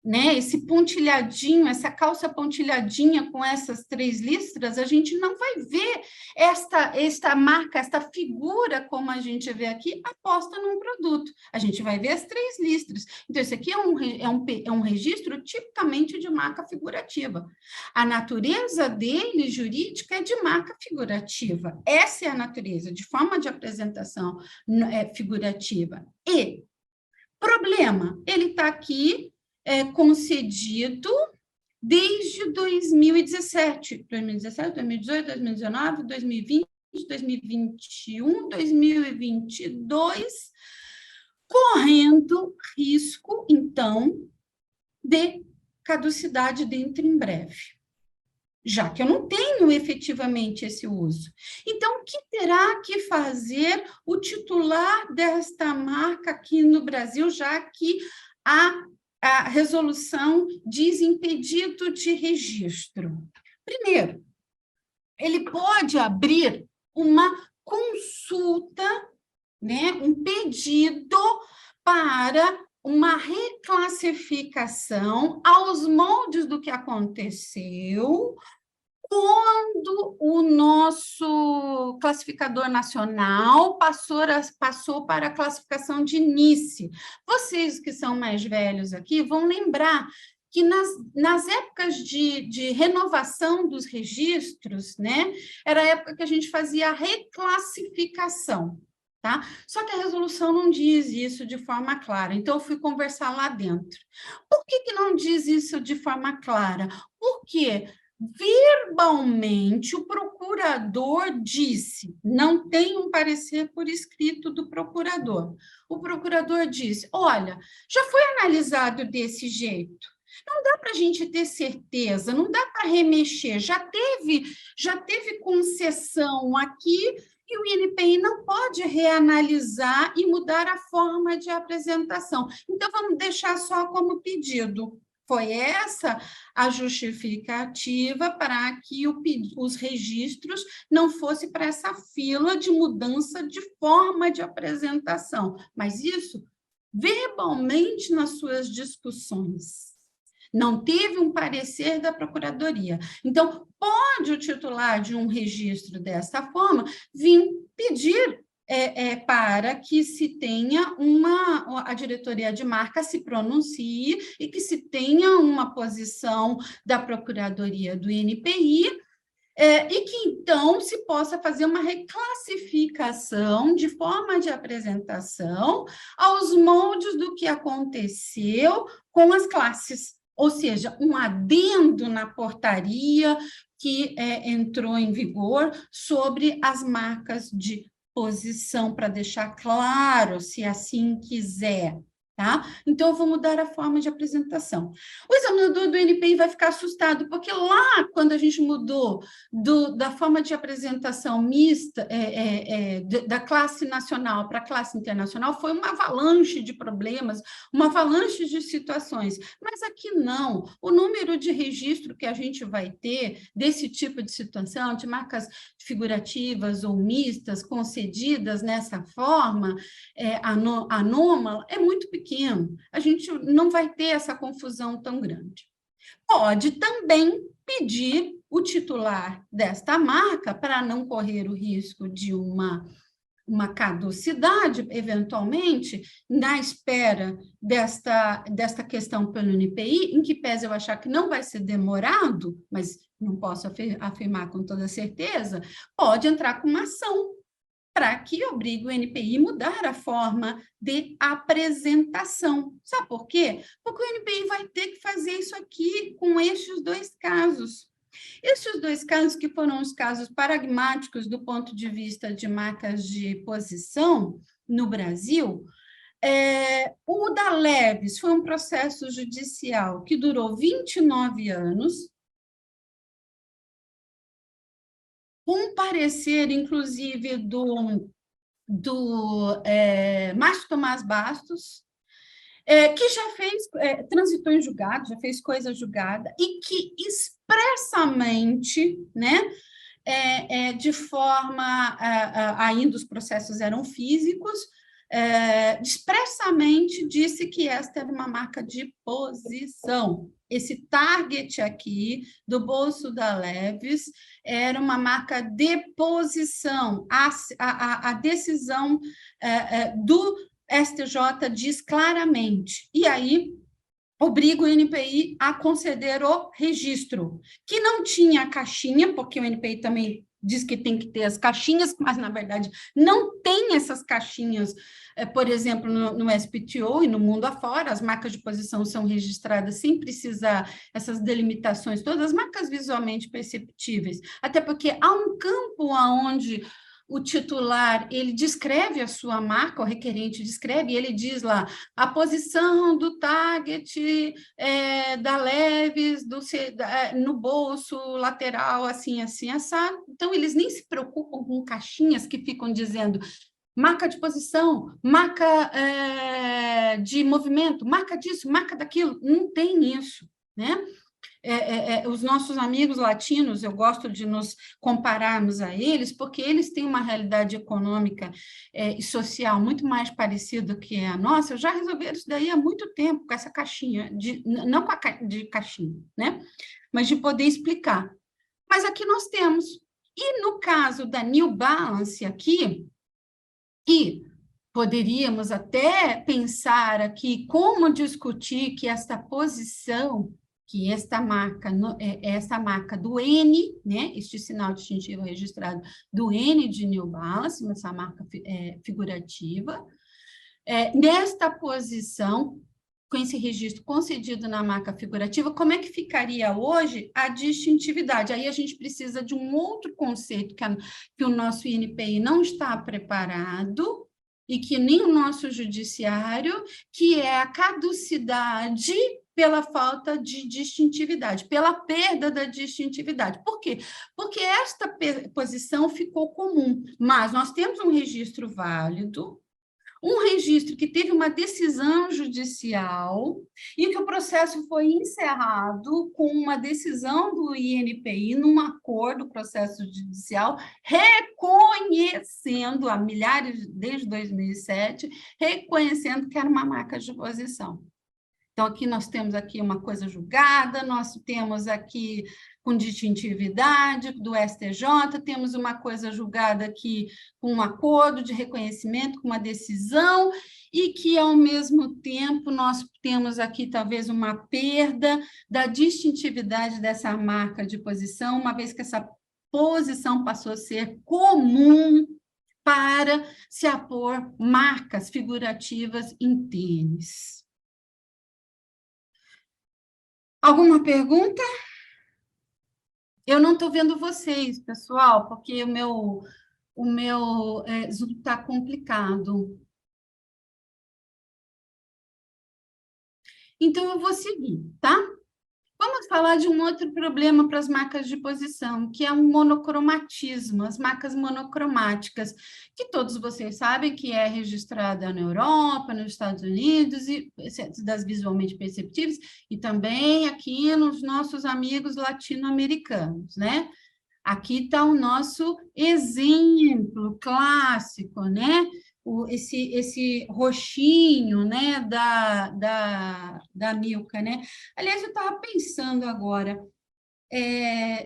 né? Esse pontilhadinho, essa calça pontilhadinha com essas 3 listras, a gente não vai ver esta marca, esta figura, como a gente vê aqui, aposta num produto. A gente vai ver as 3 listras. Então, esse aqui é um registro tipicamente de marca figurativa. A natureza dele, jurídica, é de marca figurativa. Essa é a natureza, de forma de apresentação figurativa. E, problema, ele está aqui concedido desde 2017, 2018, 2019, 2020, 2021, 2022, correndo risco, então, de caducidade dentro em breve, já que eu não tenho efetivamente esse uso. Então, o que terá que fazer o titular desta marca aqui no Brasil, já que a resolução diz impedido de registro? Primeiro, ele pode abrir uma consulta, né, um pedido para uma reclassificação aos moldes do que aconteceu quando o nosso classificador nacional passou para a classificação de NICE. Vocês que são mais velhos aqui vão lembrar que nas épocas de renovação dos registros, né, era a época que a gente fazia a reclassificação, tá? Só que a resolução não diz isso de forma clara, então eu fui conversar lá dentro. Por que não diz isso de forma clara? Porque verbalmente, o procurador disse, não tem um parecer por escrito do procurador. O procurador disse, olha, já foi analisado desse jeito, não dá para a gente ter certeza, não dá para remexer, já teve concessão aqui e o INPI não pode reanalisar e mudar a forma de apresentação. Então, vamos deixar só como pedido. Foi essa a justificativa para que os registros não fossem para essa fila de mudança de forma de apresentação, mas isso verbalmente nas suas discussões. Não teve um parecer da Procuradoria. Então, pode o titular de um registro dessa forma vir pedir para que se tenha a diretoria de marca se pronuncie e que se tenha uma posição da Procuradoria do INPI, e que, então, se possa fazer uma reclassificação de forma de apresentação aos moldes do que aconteceu com as classes, ou seja, um adendo na portaria que entrou em vigor sobre as marcas de posição, para deixar claro, se assim quiser, tá? Então, eu vou mudar a forma de apresentação. O examinador do INPI vai ficar assustado, porque lá, quando a gente mudou da forma de apresentação mista, da classe nacional para a classe internacional, foi uma avalanche de problemas, uma avalanche de situações. Mas aqui não. O número de registro que a gente vai ter desse tipo de situação, de marcas figurativas ou mistas, concedidas nessa forma anômala, é muito pequeno. pequeno, a gente não vai ter essa confusão tão grande. Pode também pedir o titular desta marca para não correr o risco de uma caducidade, eventualmente, na espera desta questão pelo NPI, em que pese eu achar que não vai ser demorado, mas não posso afirmar com toda certeza, pode entrar com uma ação para que obrigue o NPI a mudar a forma de apresentação. Sabe por quê? Porque o NPI vai ter que fazer isso aqui com estes dois casos. Esses dois casos, que foram os casos paradigmáticos do ponto de vista de marcas de posição no Brasil, o da Leves foi um processo judicial que durou 29 anos, com parecer, inclusive, do Márcio Tomás Bastos, que já fez, transitou em julgado, já fez coisa julgada, e que expressamente, né, de forma, ainda os processos eram físicos, expressamente disse que esta era uma marca de posição. Esse target aqui, do bolso da Leves, era uma marca de posição. A decisão do STJ diz claramente. E aí, obriga o NPI a conceder o registro, que não tinha a caixinha, porque o NPI também diz que tem que ter as caixinhas, mas, na verdade, não tem essas caixinhas, por exemplo, no SPTO e no mundo afora, as marcas de posição são registradas sem precisar essas delimitações todas, as marcas visualmente perceptíveis, até porque há um campo onde o titular, ele descreve a sua marca, o requerente descreve, e ele diz lá, a posição do target da Leves no bolso lateral, assim, assim, assado. Então, eles nem se preocupam com caixinhas que ficam dizendo marca de posição, marca de movimento, marca disso, marca daquilo. Não tem isso, né? Os nossos amigos latinos, eu gosto de nos compararmos a eles, porque eles têm uma realidade econômica e social muito mais parecida que a nossa. Já resolveram isso daí há muito tempo, com essa caixinha, não com de caixinha, né? Mas de poder explicar. Mas aqui nós temos. E no caso da New Balance aqui, que poderíamos até pensar aqui como discutir que esta posição, que esta marca do N, né, este sinal distintivo registrado do N de New Balance, essa marca figurativa, nesta posição, com esse registro concedido na marca figurativa, como é que ficaria hoje a distintividade? Aí a gente precisa de um outro conceito que o nosso INPI não está preparado, e que nem o nosso judiciário, que é a caducidade pela falta de distintividade, pela perda da distintividade. Por quê? Porque esta posição ficou comum, mas nós temos um registro válido, um registro que teve uma decisão judicial e que o processo foi encerrado com uma decisão do INPI num acordo, processo judicial, reconhecendo, há milhares, desde 2007, reconhecendo que era uma marca de posição. Então, aqui nós temos aqui uma coisa julgada, nós temos aqui com distintividade do STJ, temos uma coisa julgada aqui com um acordo de reconhecimento, com uma decisão, e que, ao mesmo tempo, nós temos aqui talvez uma perda da distintividade dessa marca de posição, uma vez que essa posição passou a ser comum para se apor marcas figurativas em tênis. Alguma pergunta? Eu não estou vendo vocês, pessoal, porque o meu Zoom está complicado. Então, eu vou seguir, tá? Vamos falar de um outro problema para as marcas de posição, que é um monocromatismo, as marcas monocromáticas, que todos vocês sabem que é registrada na Europa, nos Estados Unidos, e das visualmente perceptíveis, e também aqui nos nossos amigos latino-americanos, né? Aqui está o nosso exemplo clássico, né? esse roxinho, né, da Milka, né? Aliás, eu estava pensando agora,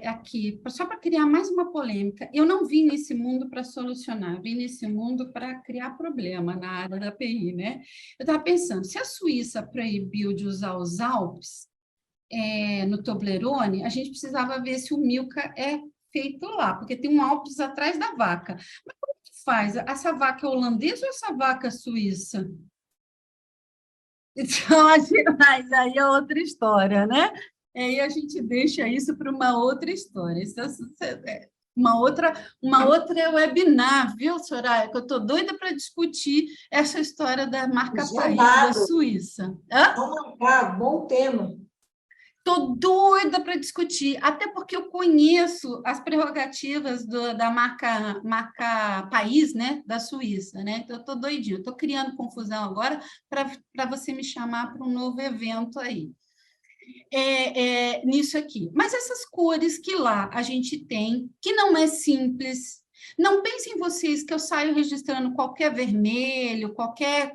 aqui, só para criar mais uma polêmica, eu não vim nesse mundo para solucionar, eu vim nesse mundo para criar problema na área da PI, né? Eu estava pensando, se a Suíça proibiu de usar os Alpes no Toblerone, a gente precisava ver se o Milka é feito lá, porque tem um Alpes atrás da vaca. Mas como que faz? Essa vaca é holandesa ou essa vaca é suíça? Então, mas aí é outra história, né? E aí a gente deixa isso para uma outra história. Isso é uma outra webinar, viu, Soraya? Que eu estou doida para discutir essa história da marca país da Suíça. Vamos marcar, bom tema. Estou doida para discutir, até porque eu conheço as prerrogativas da marca país, né, da Suíça, né? Então, eu estou doidinha, estou criando confusão agora para você me chamar para um novo evento aí. Nisso aqui. Mas essas cores que lá a gente tem, que não é simples. Não pensem vocês que eu saio registrando qualquer vermelho, qualquer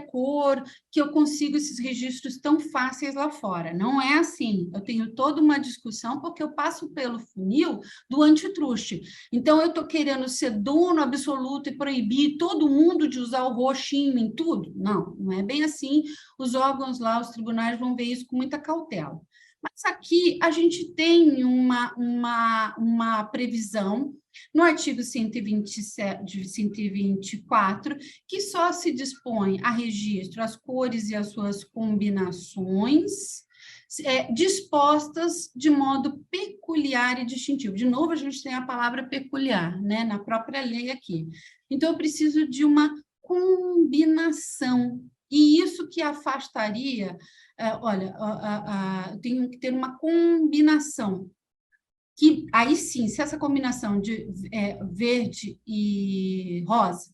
cor, que eu consigo esses registros tão fáceis lá fora. Não é assim. Eu tenho toda uma discussão porque eu passo pelo funil do antitruste. Então, eu estou querendo ser dono absoluto e proibir todo mundo de usar o roxinho em tudo? Não, não é bem assim. Os órgãos lá, os tribunais vão ver isso com muita cautela. Mas aqui a gente tem uma previsão no artigo 127, 124, que só se dispõe a registro as cores e as suas combinações, dispostas de modo peculiar e distintivo. De novo, a gente tem a palavra peculiar, né, na própria lei aqui. Então, eu preciso de uma combinação. E isso que afastaria, olha, eu tenho que ter uma combinação, que aí sim, se essa combinação de verde e rosa,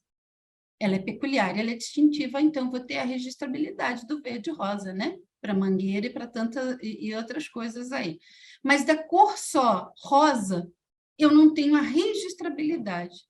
ela é peculiar, ela é distintiva, então vou ter a registrabilidade do verde e rosa, né? Para mangueira e para tantas e outras coisas aí. Mas da cor só, rosa, eu não tenho a registrabilidade.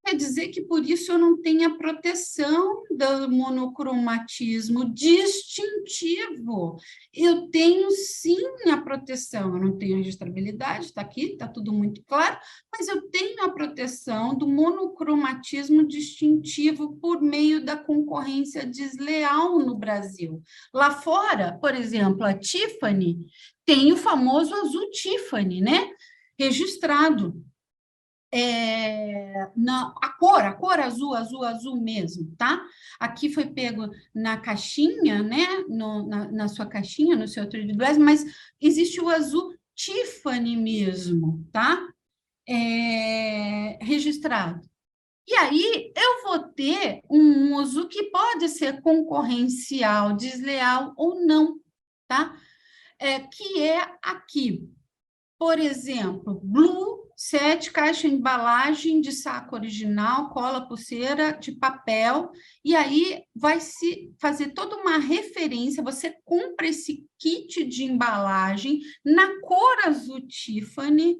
Quer dizer que, por isso, eu não tenho a proteção do monocromatismo distintivo. Eu tenho, sim, a proteção. Eu não tenho a registrabilidade, está aqui, está tudo muito claro, mas eu tenho a proteção do monocromatismo distintivo por meio da concorrência desleal no Brasil. Lá fora, por exemplo, a Tiffany tem o famoso azul Tiffany, né? Registrado. A cor azul, azul, azul mesmo, tá? Aqui foi pego na caixinha, né? Na sua caixinha, no seu TripAdvisor, mas existe o azul Tiffany mesmo, tá? Registrado. E aí eu vou ter um uso que pode ser concorrencial, desleal ou não, tá? Que é aqui. Por exemplo, Blue 7, caixa embalagem de saco original, cola, pulseira de papel, e aí vai se fazer toda uma referência, você compra esse kit de embalagem na cor azul Tiffany,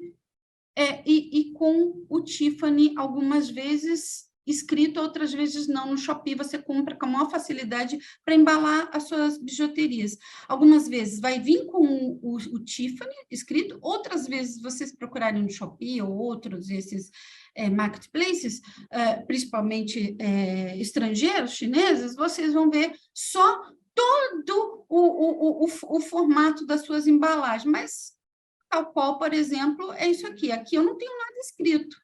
e com o Tiffany algumas vezes escrito, outras vezes não. No Shopee você compra com a maior facilidade para embalar as suas bijuterias. Algumas vezes vai vir com o Tiffany escrito, outras vezes vocês procurarem no Shopee ou outros esses marketplaces, principalmente estrangeiros, chineses, vocês vão ver só todo o formato das suas embalagens, mas tal qual, por exemplo, é isso aqui. Aqui eu não tenho nada escrito.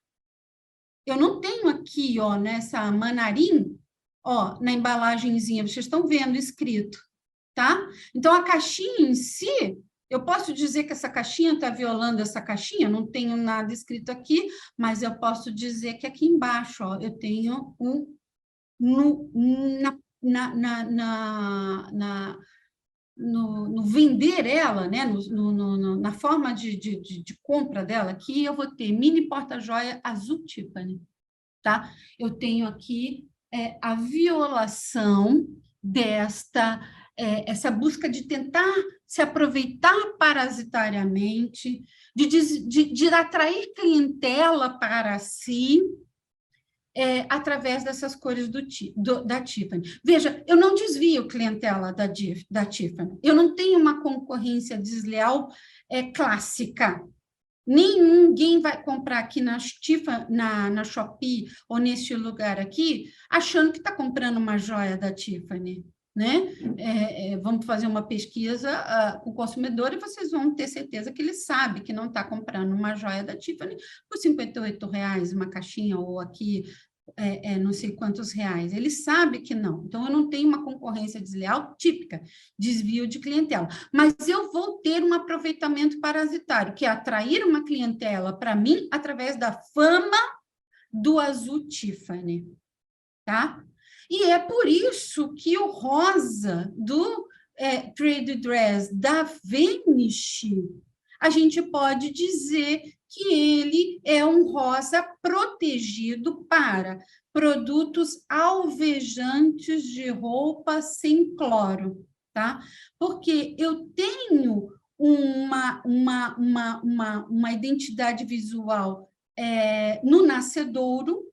Eu não tenho aqui, ó, nessa Manarim, ó, na embalagenzinha, vocês estão vendo escrito, tá? Então, a caixinha em si, eu posso dizer que essa caixinha está violando essa caixinha, não tenho nada escrito aqui, mas eu posso dizer que aqui embaixo, ó, eu tenho no vender ela, né, na forma de compra dela, aqui eu vou ter mini porta-joia azul Tiffany, tá? Eu tenho aqui a violação essa busca de tentar se aproveitar parasitariamente, de atrair clientela para si, através dessas cores da Tiffany. Veja, eu não desvio clientela da Tiffany, eu não tenho uma concorrência desleal clássica. Ninguém vai comprar aqui na Shopee ou nesse lugar aqui achando que está comprando uma joia da Tiffany, né? Vamos fazer uma pesquisa com o consumidor e vocês vão ter certeza que ele sabe que não está comprando uma joia da Tiffany por R$ 58, uma caixinha, ou aqui não sei quantos reais. Ele sabe que não. Então, eu não tenho uma concorrência desleal típica, desvio de clientela. Mas eu vou ter um aproveitamento parasitário, que é atrair uma clientela para mim através da fama do azul Tiffany, tá? E é por isso que o rosa do Trade Dress da Vanish, a gente pode dizer que ele é um rosa protegido para produtos alvejantes de roupa sem cloro, tá? Porque eu tenho uma identidade visual no nascedouro,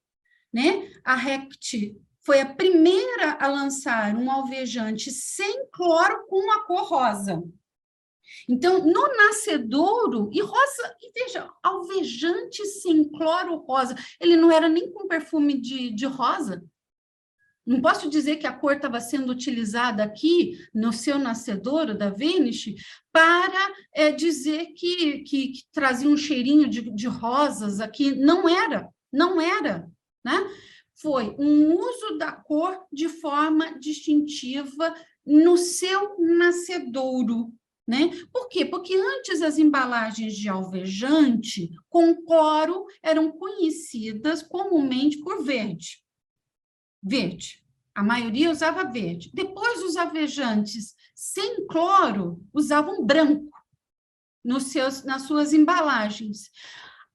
né? A Rect foi a primeira a lançar um alvejante sem cloro com a cor rosa. Então, no nascedouro, e rosa, e veja, alvejante sem cloro rosa, ele não era nem com perfume de rosa. Não posso dizer que a cor estava sendo utilizada aqui no seu nascedouro da Vanish para dizer que trazia um cheirinho de rosas aqui. Não era, né? Foi um uso da cor de forma distintiva no seu nascedouro, né? Por quê? Porque antes as embalagens de alvejante com cloro eram conhecidas comumente por verde. Verde. A maioria usava verde. Depois, os alvejantes sem cloro usavam branco nas suas embalagens.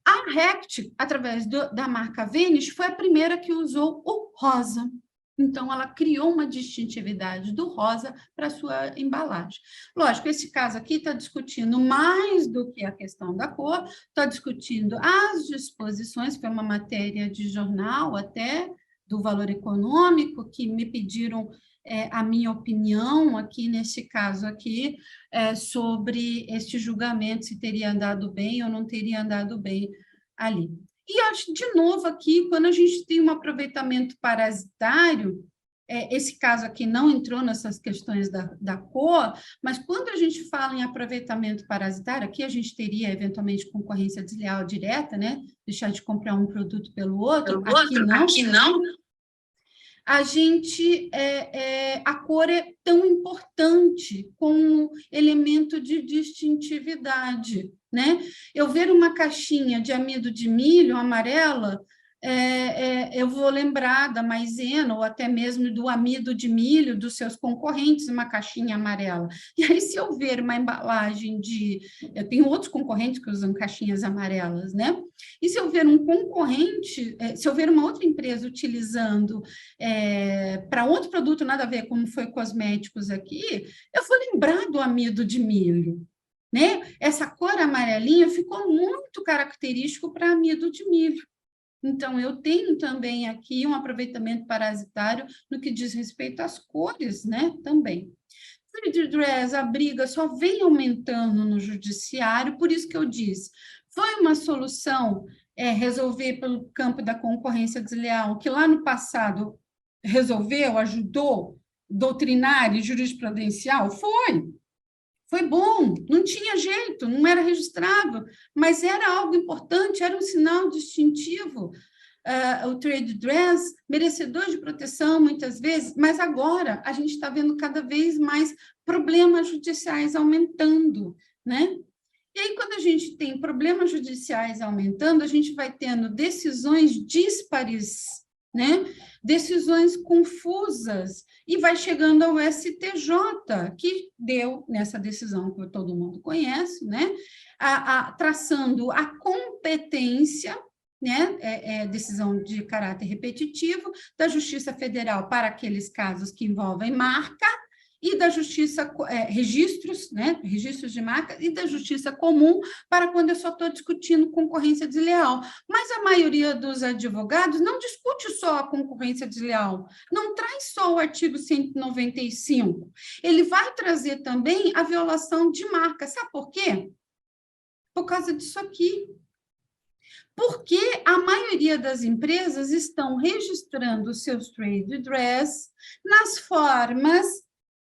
A Rect, através da marca Vanish, foi a primeira que usou o rosa. Então, ela criou uma distintividade do rosa para a sua embalagem. Lógico, esse caso aqui está discutindo mais do que a questão da cor, está discutindo as disposições, foi uma matéria de jornal até, do Valor Econômico, que me pediram a minha opinião aqui, nesse caso aqui, sobre este julgamento, se teria andado bem ou não teria andado bem ali. E, acho, de novo, aqui, quando a gente tem um aproveitamento parasitário, esse caso aqui não entrou nessas questões da cor, mas quando a gente fala em aproveitamento parasitário, aqui a gente teria, eventualmente, concorrência desleal direta, né? Deixar de comprar um produto pelo outro. Aqui não. A gente, a cor é tão importante como elemento de distintividade, né? Eu ver uma caixinha de amido de milho amarela, eu vou lembrar da maisena ou até mesmo do amido de milho dos seus concorrentes, uma caixinha amarela. E aí, se eu ver uma embalagem eu tenho outros concorrentes que usam caixinhas amarelas, né? E se eu ver um concorrente, se eu ver uma outra empresa utilizando para outro produto nada a ver, como foi cosméticos aqui, eu vou lembrar do amido de milho, né? Essa cor amarelinha ficou muito característico para amido de milho. Então, eu tenho também aqui um aproveitamento parasitário no que diz respeito às cores, né? Também. Trade Dress, a briga só vem aumentando no judiciário, por isso que eu disse, foi uma solução resolver pelo campo da concorrência desleal, que lá no passado resolveu, ajudou, doutrinário e jurisprudencial? Foi bom, não tinha jeito, não era registrado, mas era algo importante, era um sinal distintivo. O trade dress, merecedor de proteção, muitas vezes, mas agora a gente está vendo cada vez mais problemas judiciais aumentando, né? E aí, quando a gente tem problemas judiciais aumentando, a gente vai tendo decisões díspares, né? Decisões confusas, e vai chegando ao STJ, que deu nessa decisão que todo mundo conhece, né? Traçando a competência, né? Decisão de caráter repetitivo da Justiça Federal para aqueles casos que envolvem marca, e da justiça, registros, né, registros de marca e da justiça comum para quando eu só estou discutindo concorrência desleal. Mas a maioria dos advogados não discute só a concorrência desleal, não traz só o artigo 195, ele vai trazer também a violação de marca. Sabe por quê? Por causa disso aqui. Porque a maioria das empresas estão registrando seus trade dress nas formas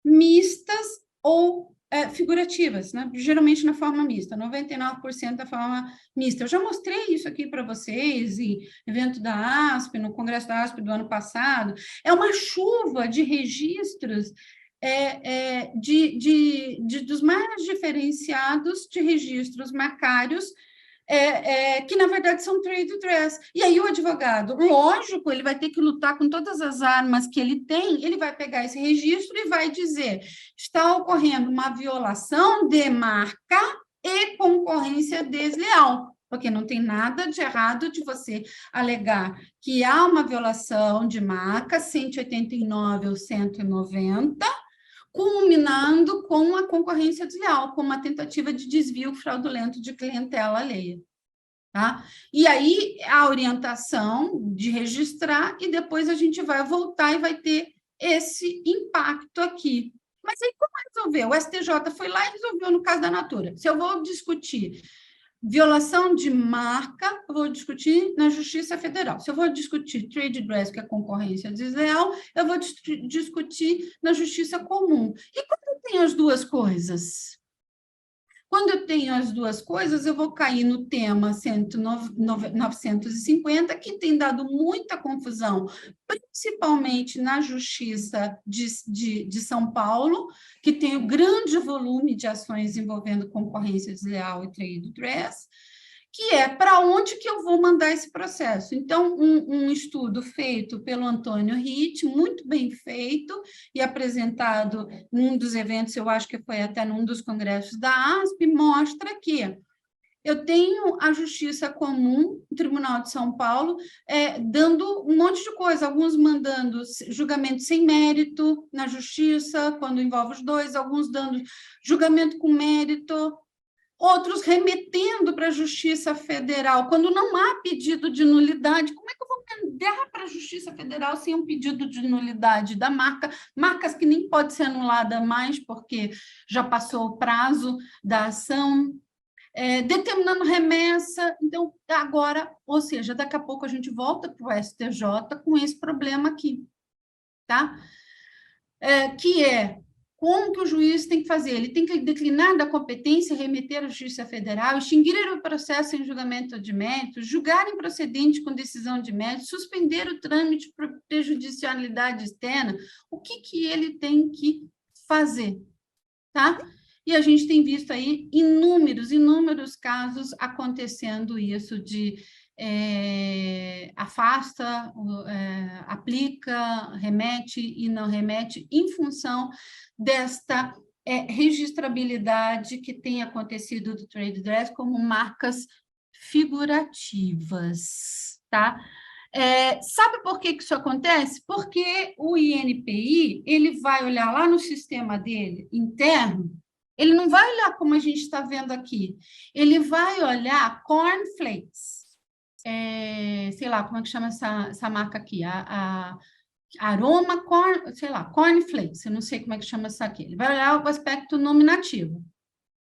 mistas ou figurativas, né? Geralmente na forma mista, 99% da forma mista. Eu já mostrei isso aqui para vocês em evento da ASP, no Congresso da ASP do ano passado. É uma chuva de registros dos mais diferenciados de registros marcários, que, na verdade, são trade dress. E aí o advogado, lógico, ele vai ter que lutar com todas as armas que ele tem, ele vai pegar esse registro e vai dizer, está ocorrendo uma violação de marca e concorrência desleal, porque não tem nada de errado de você alegar que há uma violação de marca, 189 ou 190, culminando com a concorrência desleal, com uma tentativa de desvio fraudulento de clientela alheia. Tá? E aí, a orientação de registrar, e depois a gente vai voltar e vai ter esse impacto aqui. Mas aí, como resolveu? O STJ foi lá e resolveu no caso da Natura. Se eu vou discutir violação de marca, eu vou discutir na Justiça Federal. Se eu vou discutir trade dress, que é concorrência desleal, eu vou discutir na Justiça Comum. E quando eu tenho as duas coisas? Quando eu tenho as duas coisas, eu vou cair no tema 950, que tem dado muita confusão, principalmente na Justiça de São Paulo, que tem um grande volume de ações envolvendo concorrência desleal e trade dress, que é para onde que eu vou mandar esse processo. Então, um estudo feito pelo Antônio Ritt, muito bem feito, e apresentado num dos eventos, eu acho que foi até num dos congressos da ASP, mostra que eu tenho a Justiça Comum, o Tribunal de São Paulo, dando um monte de coisa, alguns mandando julgamento sem mérito na Justiça, quando envolve os dois, alguns dando julgamento com mérito, outros remetendo para a Justiça Federal, quando não há pedido de nulidade. Como é que eu vou mandar para a Justiça Federal sem um pedido de nulidade da marca? Marcas que nem pode ser anulada mais, porque já passou o prazo da ação, determinando remessa. Então, agora, ou seja, daqui a pouco a gente volta para o STJ com esse problema aqui, tá? Que é como que o juiz tem que fazer? Ele tem que declinar da competência, remeter à Justiça Federal, extinguir o processo em julgamento de mérito, julgar improcedente com decisão de mérito, suspender o trâmite por prejudicialidade externa. O que ele tem que fazer? Tá? E a gente tem visto aí inúmeros casos acontecendo isso de afasta, aplica, remete e não remete em função desta registrabilidade que tem acontecido do trade dress como marcas figurativas, tá? Sabe por que isso acontece? Porque o INPI, ele vai olhar lá no sistema dele, interno, ele não vai olhar como a gente está vendo aqui, ele vai olhar cornflakes, sei lá, como é que chama essa marca aqui? Aroma, sei lá, cornflakes, eu não sei como é que chama isso aqui. Ele vai olhar o aspecto nominativo,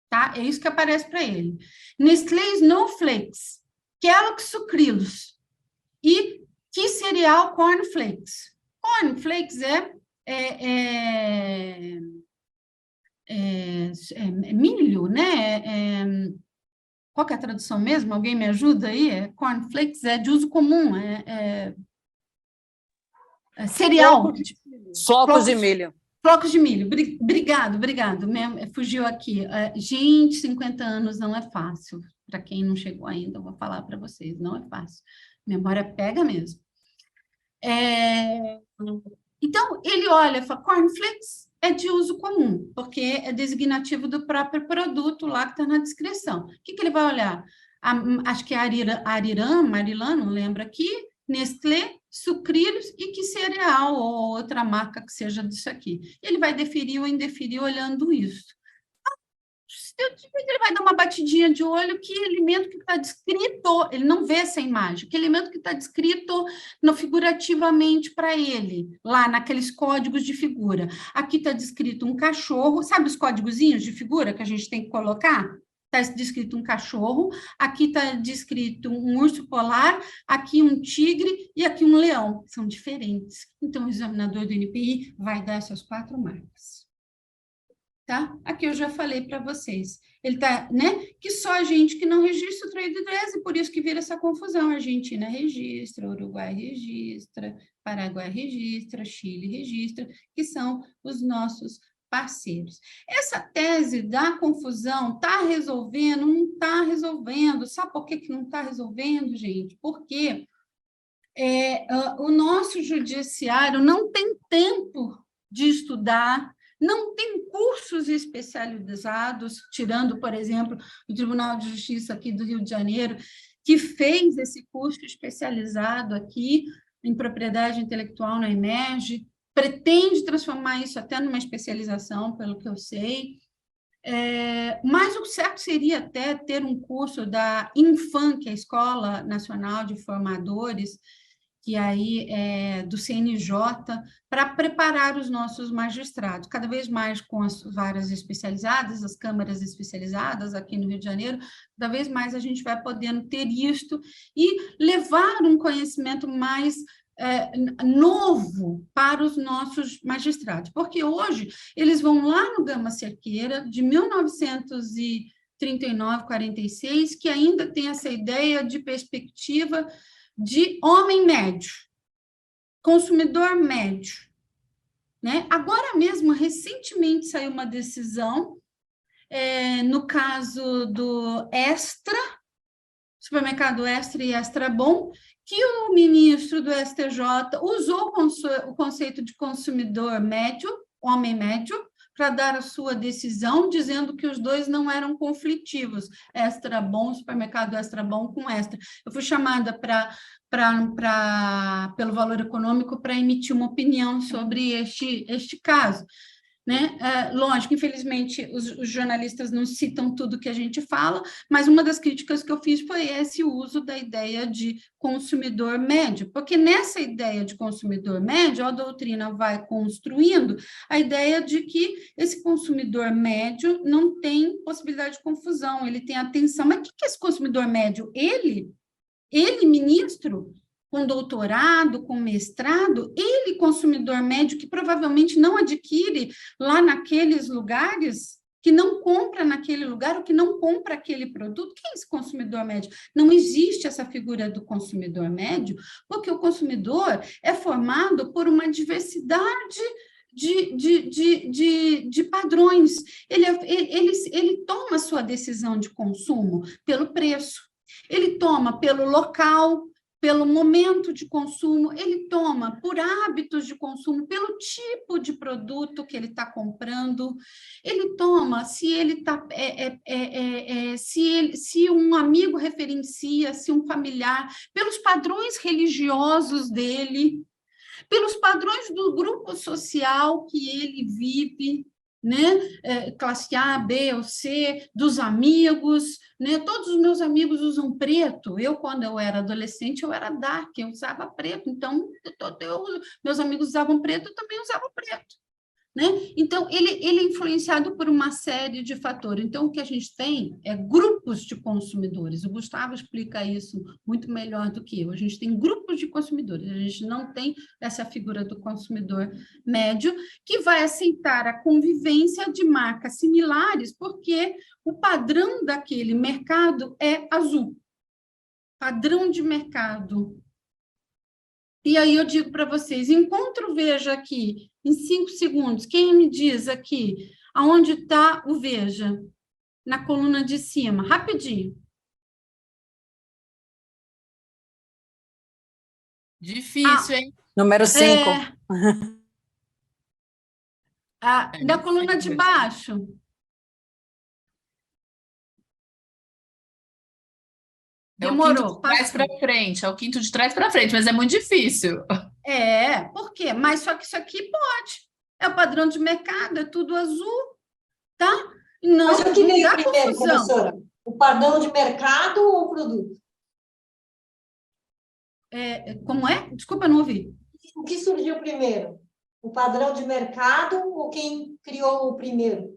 tá? É isso que aparece para ele. Nestlé Snowflakes, Kellogg's Sucrilhos e que cereal cornflakes. Cornflakes milho, né? Qual que é a tradução mesmo? Alguém me ajuda aí? Cornflakes é de uso comum, cereal. Flocos de milho. Flocos de milho. Obrigado. Fugiu aqui. Gente, 50 anos não é fácil. Para quem não chegou ainda, eu vou falar para vocês, não é fácil. Memória pega mesmo. Então, ele olha e fala, cornflakes é de uso comum, porque é designativo do próprio produto lá que está na descrição. O que ele vai olhar? Acho que é Ariran, Marilan, não lembro aqui, Nestlé sucrilhos e que cereal ou outra marca que seja disso aqui. Ele vai deferir ou indeferir olhando isso. Ele vai dar uma batidinha de olho, que alimento que está descrito, ele não vê essa imagem, que alimento que está descrito no, figurativamente para ele, lá naqueles códigos de figura. Aqui está descrito um cachorro, sabe os códigozinhos de figura que a gente tem que colocar? Está descrito um cachorro, aqui está descrito um urso polar, aqui um tigre e aqui um leão. São diferentes. Então, o examinador do NPI vai dar essas 4 marcas. Tá? Aqui eu já falei para vocês. Ele tá, né? Que só a gente que não registra o traído-idrese, por isso que vira essa confusão. Argentina registra, Uruguai registra, Paraguai registra, Chile registra, que são os nossos parceiros. Essa tese da confusão está resolvendo, não está resolvendo. Sabe por que não está resolvendo, gente? Porque o nosso judiciário não tem tempo de estudar, não tem cursos especializados, tirando, por exemplo, o Tribunal de Justiça aqui do Rio de Janeiro, que fez esse curso especializado aqui em propriedade intelectual na EMERGE, pretende transformar isso até numa especialização, pelo que eu sei. Mas o certo seria até ter um curso da Infam, que é a Escola Nacional de Formadores, que aí é do CNJ, para preparar os nossos magistrados, cada vez mais com as varas especializadas, as câmaras especializadas aqui no Rio de Janeiro, cada vez mais a gente vai podendo ter isto e levar um conhecimento mais novo para os nossos magistrados, porque hoje eles vão lá no Gama Cerqueira, de 1939, 46, que ainda tem essa ideia de perspectiva de homem médio, consumidor médio, né? Agora mesmo, recentemente, saiu uma decisão, no caso do Extra, supermercado Extra e Extra Bom, que o ministro do STJ usou o conceito de consumidor médio, homem médio, para dar a sua decisão, dizendo que os dois não eram conflitivos, Extra Bom, supermercado Extra Bom com Extra. Eu fui chamada pelo Valor Econômico para emitir uma opinião sobre este caso. Né? Lógico, infelizmente, os jornalistas não citam tudo que a gente fala, mas uma das críticas que eu fiz foi esse uso da ideia de consumidor médio, porque nessa ideia de consumidor médio, a doutrina vai construindo a ideia de que esse consumidor médio não tem possibilidade de confusão, ele tem atenção. Mas o que é esse consumidor médio? Ele, ministro, com doutorado, com mestrado, ele, consumidor médio, que provavelmente não adquire lá naqueles lugares, que não compra naquele lugar, ou que não compra aquele produto, quem é esse consumidor médio? Não existe essa figura do consumidor médio, porque o consumidor é formado por uma diversidade de padrões. Ele toma a sua decisão de consumo pelo preço, ele toma pelo local, pelo momento de consumo, ele toma por hábitos de consumo, pelo tipo de produto que ele está comprando, ele toma se ele tá, se um amigo referencia, se um familiar, pelos padrões religiosos dele, pelos padrões do grupo social que ele vive, né? Classe A, B ou C, dos amigos, né? Todos os meus amigos usam preto. Eu, quando eu era adolescente, eu era dark, eu usava preto. Então, meus amigos usavam preto, eu também usava preto. Né? Então, ele é influenciado por uma série de fatores. Então, o que a gente tem é grupos de consumidores. O Gustavo explica isso muito melhor do que eu. A gente tem grupos de consumidores, a gente não tem essa figura do consumidor médio, que vai aceitar a convivência de marcas similares, porque o padrão daquele mercado é azul. Padrão de mercado. E aí eu digo para vocês, encontro, veja aqui, em 5 segundos, quem me diz aqui, aonde está o veja? Na coluna de cima, rapidinho. Difícil, hein? Número 5. Na coluna de baixo. Demorou. É o quinto de trás para frente, é o quinto de trás para frente, mas é muito difícil. Por quê? Mas só que isso aqui pode. É o padrão de mercado, é tudo azul, tá? Não, Mas o que não veio dá primeiro, confusão. professora? O padrão de mercado ou o produto? Como é? Desculpa, não ouvi. O que surgiu primeiro? O padrão de mercado ou quem criou o primeiro?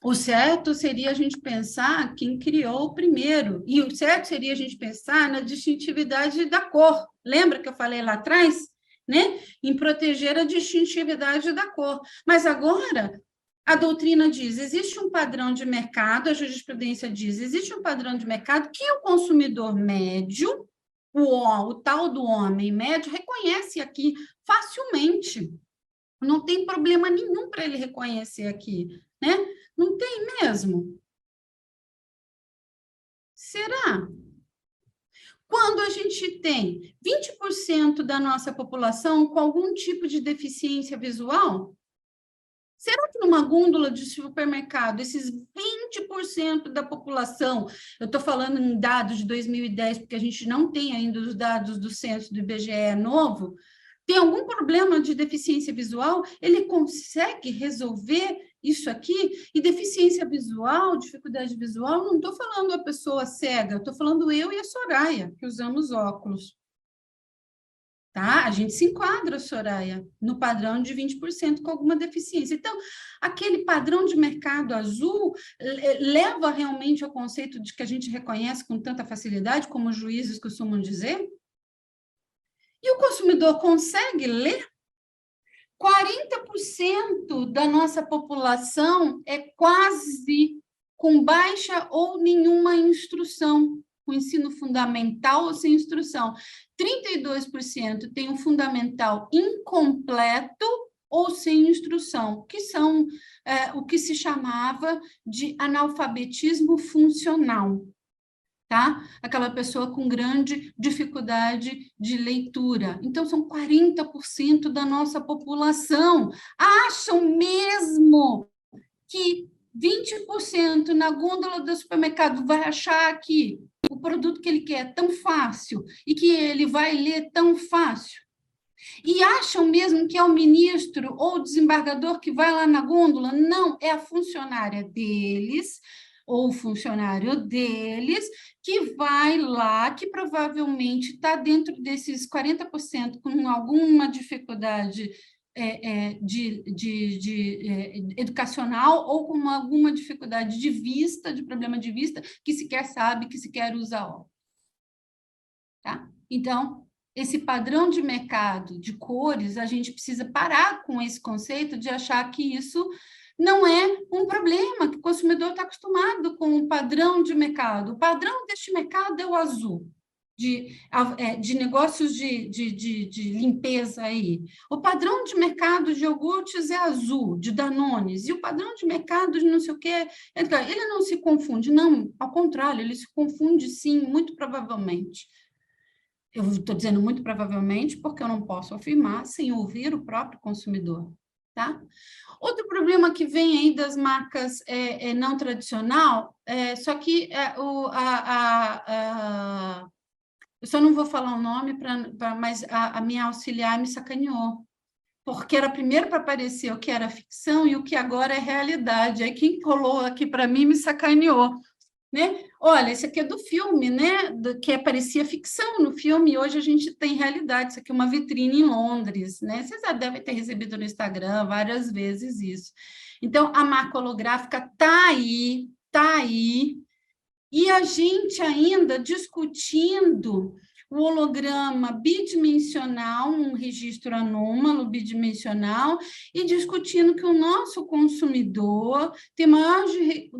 O certo seria a gente pensar quem criou o primeiro. E o certo seria a gente pensar na distintividade da cor. Lembra que eu falei lá atrás? Né? Em proteger a distintividade da cor. Mas agora, a doutrina diz, existe um padrão de mercado, a jurisprudência diz, existe um padrão de mercado que o consumidor médio, o tal do homem médio, reconhece aqui facilmente. Não tem problema nenhum para ele reconhecer aqui, né? Não tem mesmo. Será? Quando a gente tem 20% da nossa população com algum tipo de deficiência visual, será que numa gôndola de supermercado, esses 20% da população, eu estou falando em dados de 2010, porque a gente não tem ainda os dados do censo do IBGE novo, tem algum problema de deficiência visual, ele consegue resolver isso aqui? E deficiência visual, dificuldade visual, não estou falando a pessoa cega, estou falando eu e a Soraya, que usamos óculos. Tá? A gente se enquadra, Soraya, no padrão de 20% com alguma deficiência. Então, aquele padrão de mercado azul leva realmente ao conceito de que a gente reconhece com tanta facilidade, como os juízes costumam dizer? E o consumidor consegue ler? 40% da nossa população é quase com baixa ou nenhuma instrução, com ensino fundamental ou sem instrução. 32% tem um fundamental incompleto ou sem instrução, que são o que se chamava de analfabetismo funcional. Tá? Aquela pessoa com grande dificuldade de leitura. Então, são 40% da nossa população. Acham mesmo que 20% na gôndola do supermercado vai achar que o produto que ele quer é tão fácil e que ele vai ler tão fácil? E acham mesmo que é o ministro ou o desembargador que vai lá na gôndola? Não, é a funcionária deles ou o funcionário deles, que vai lá, que provavelmente está dentro desses 40% com alguma dificuldade educacional ou com alguma dificuldade de vista, de problema de vista, que sequer sabe, que sequer usa óculos. Tá? Então, esse padrão de mercado de cores, a gente precisa parar com esse conceito de achar que isso não é um problema, que o consumidor está acostumado com o padrão de mercado. O padrão deste mercado é o azul, de negócios de limpeza aí. O padrão de mercado de iogurtes é azul, de Danones, e o padrão de mercado de não sei o quê, ele não se confunde, não, ao contrário, ele se confunde sim, muito provavelmente. Eu estou dizendo muito provavelmente porque eu não posso afirmar sem ouvir o próprio consumidor. Tá? Outro problema que vem aí das marcas não tradicional, só que eu só não vou falar o nome, mas a minha auxiliar me sacaneou, porque era primeiro para aparecer o que era ficção e o que agora é realidade. Aí quem colou aqui para mim me sacaneou. Né? Olha, esse aqui é do filme, né? Que parecia ficção no filme, e hoje a gente tem realidade. Isso aqui é uma vitrine em Londres, né? Vocês já devem ter recebido no Instagram várias vezes isso. Então, a marca holográfica está aí, e a gente ainda discutindo o holograma bidimensional, um registro anômalo bidimensional, e discutindo que o nosso consumidor tem maior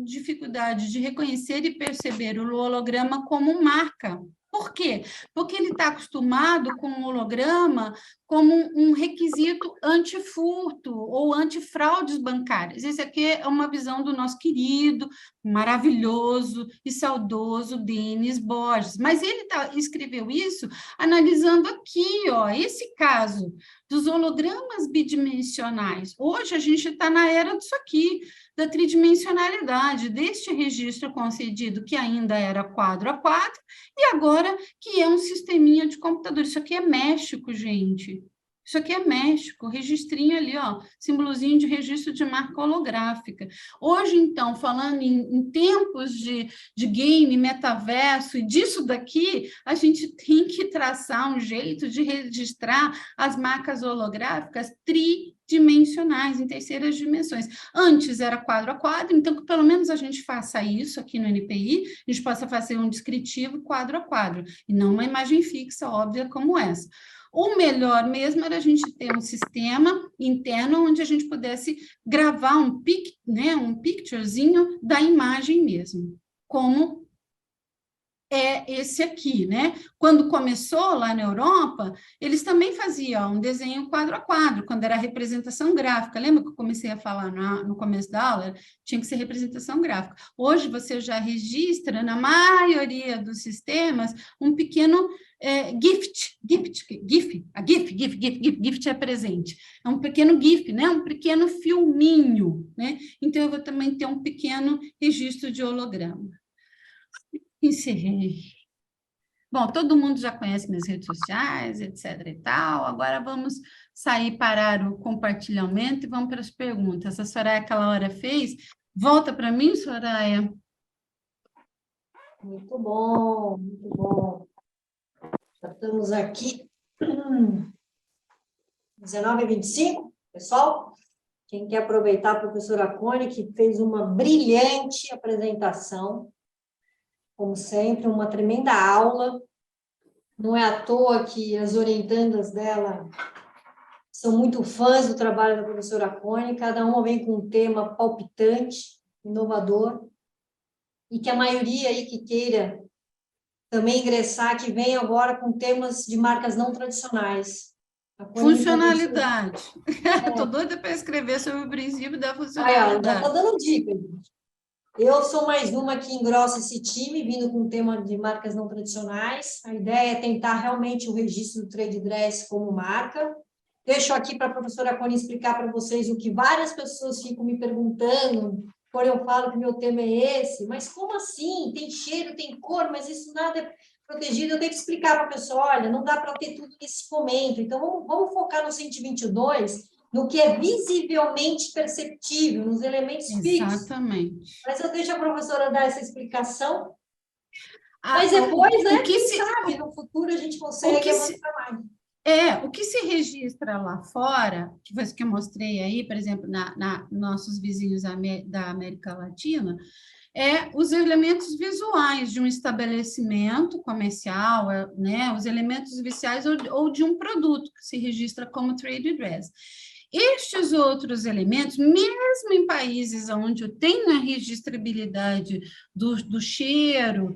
dificuldade de reconhecer e perceber o holograma como marca. Por quê? Porque ele está acostumado com o holograma como um requisito antifurto ou antifraudes bancárias. Esse aqui é uma visão do nosso querido, maravilhoso e saudoso Denis Borges. Mas ele escreveu isso analisando aqui, ó, esse caso dos hologramas bidimensionais. Hoje a gente está na era disso aqui, da tridimensionalidade, deste registro concedido que ainda era quadro a quadro, e agora que é um sisteminha de computador. Isso aqui é México, gente. Isso aqui é México, registrinho ali, ó, símbolozinho de registro de marca holográfica. Hoje, então, falando em tempos de game, metaverso, e disso daqui, a gente tem que traçar um jeito de registrar as marcas holográficas tridimensionais, em terceiras dimensões. Antes era quadro a quadro, então que pelo menos a gente faça isso aqui no NPI, a gente possa fazer um descritivo quadro a quadro, e não uma imagem fixa, óbvia, como essa. O melhor mesmo era a gente ter um sistema interno onde a gente pudesse gravar um picturezinho da imagem mesmo, como é esse aqui, né? Quando começou lá na Europa, eles também faziam um desenho quadro a quadro, quando era representação gráfica. Lembra que eu comecei a falar no começo da aula? Tinha que ser representação gráfica. Hoje você já registra, na maioria dos sistemas, um pequeno GIF é presente. É um pequeno GIF, né? Um pequeno filminho, né? Então, eu vou também ter um pequeno registro de holograma. Encerrei. Bom, todo mundo já conhece minhas redes sociais, etc. e tal. Agora vamos sair, parar o compartilhamento e vamos para as perguntas. A Soraya, aquela hora, fez. Volta para mim, Soraya. Muito bom, muito bom. Já estamos aqui. 19h25, pessoal. Quem quer aproveitar a professora Cone, que fez uma brilhante apresentação. Como sempre, uma tremenda aula. Não é à toa que as orientandas dela são muito fãs do trabalho da professora Cone, cada uma vem com um tema palpitante, inovador, e que a maioria aí que queira também ingressar, que vem agora com temas de marcas não tradicionais. Funcionalidade. Estou doida para escrever sobre o princípio da funcionalidade. Já estou dando dica, gente. Eu sou mais uma que engrossa esse time, vindo com o tema de marcas não tradicionais. A ideia é tentar realmente o registro do trade dress como marca. Deixo aqui para a professora Cone explicar para vocês o que várias pessoas ficam me perguntando, quando eu falo que meu tema é esse. Mas como assim? Tem cheiro, tem cor, mas isso nada é protegido. Eu tenho que explicar para a pessoa, olha, não dá para ter tudo nesse momento. Então, vamos focar no 122, no que é visivelmente perceptível, nos elementos fixos. Exatamente. Mas eu deixo a professora dar essa explicação. Mas depois, né, quem sabe, no futuro a gente consegue avançar mais. O que se registra lá fora, que foi isso que eu mostrei aí, por exemplo, nossos vizinhos da América Latina, os elementos visuais de um estabelecimento comercial, né, os elementos visuais ou de um produto que se registra como trade dress. Estes outros elementos, mesmo em países onde eu tenho a registrabilidade do cheiro,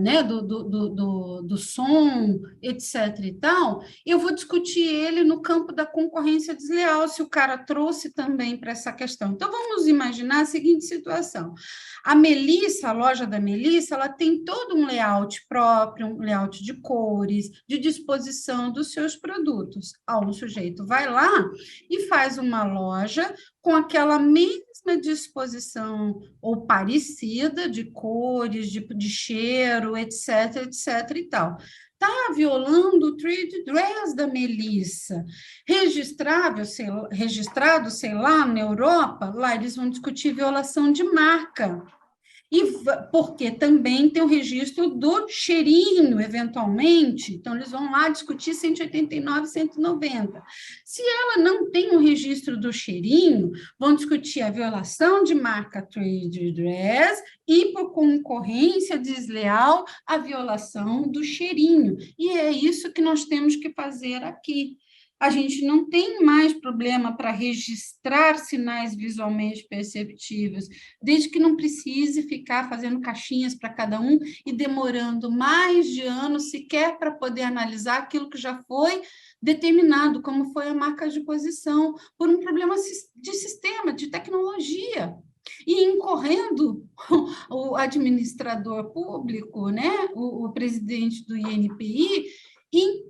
né, do som, etc. e tal, eu vou discutir ele no campo da concorrência desleal, se o cara trouxe também para essa questão. Então, vamos imaginar a seguinte situação. A Melissa, a loja da Melissa, ela tem todo um layout próprio, um layout de cores, de disposição dos seus produtos. Um sujeito vai lá e faz uma loja com aquela mesma disposição ou parecida de cores, de cheiro, etc, etc e tal. Está violando o trade dress da Melissa. Registrado, sei lá, na Europa, lá eles vão discutir violação de marca. E porque também tem o registro do cheirinho, eventualmente, então eles vão lá discutir 189, 190. Se ela não tem o registro do cheirinho, vão discutir a violação de marca trade dress e, por concorrência desleal, a violação do cheirinho. E é isso que nós temos que fazer aqui. A gente não tem mais problema para registrar sinais visualmente perceptíveis, desde que não precise ficar fazendo caixinhas para cada um e demorando mais de anos sequer para poder analisar aquilo que já foi determinado, como foi a marca de posição, por um problema de sistema, de tecnologia. E incorrendo o administrador público, né, o presidente do INPI, em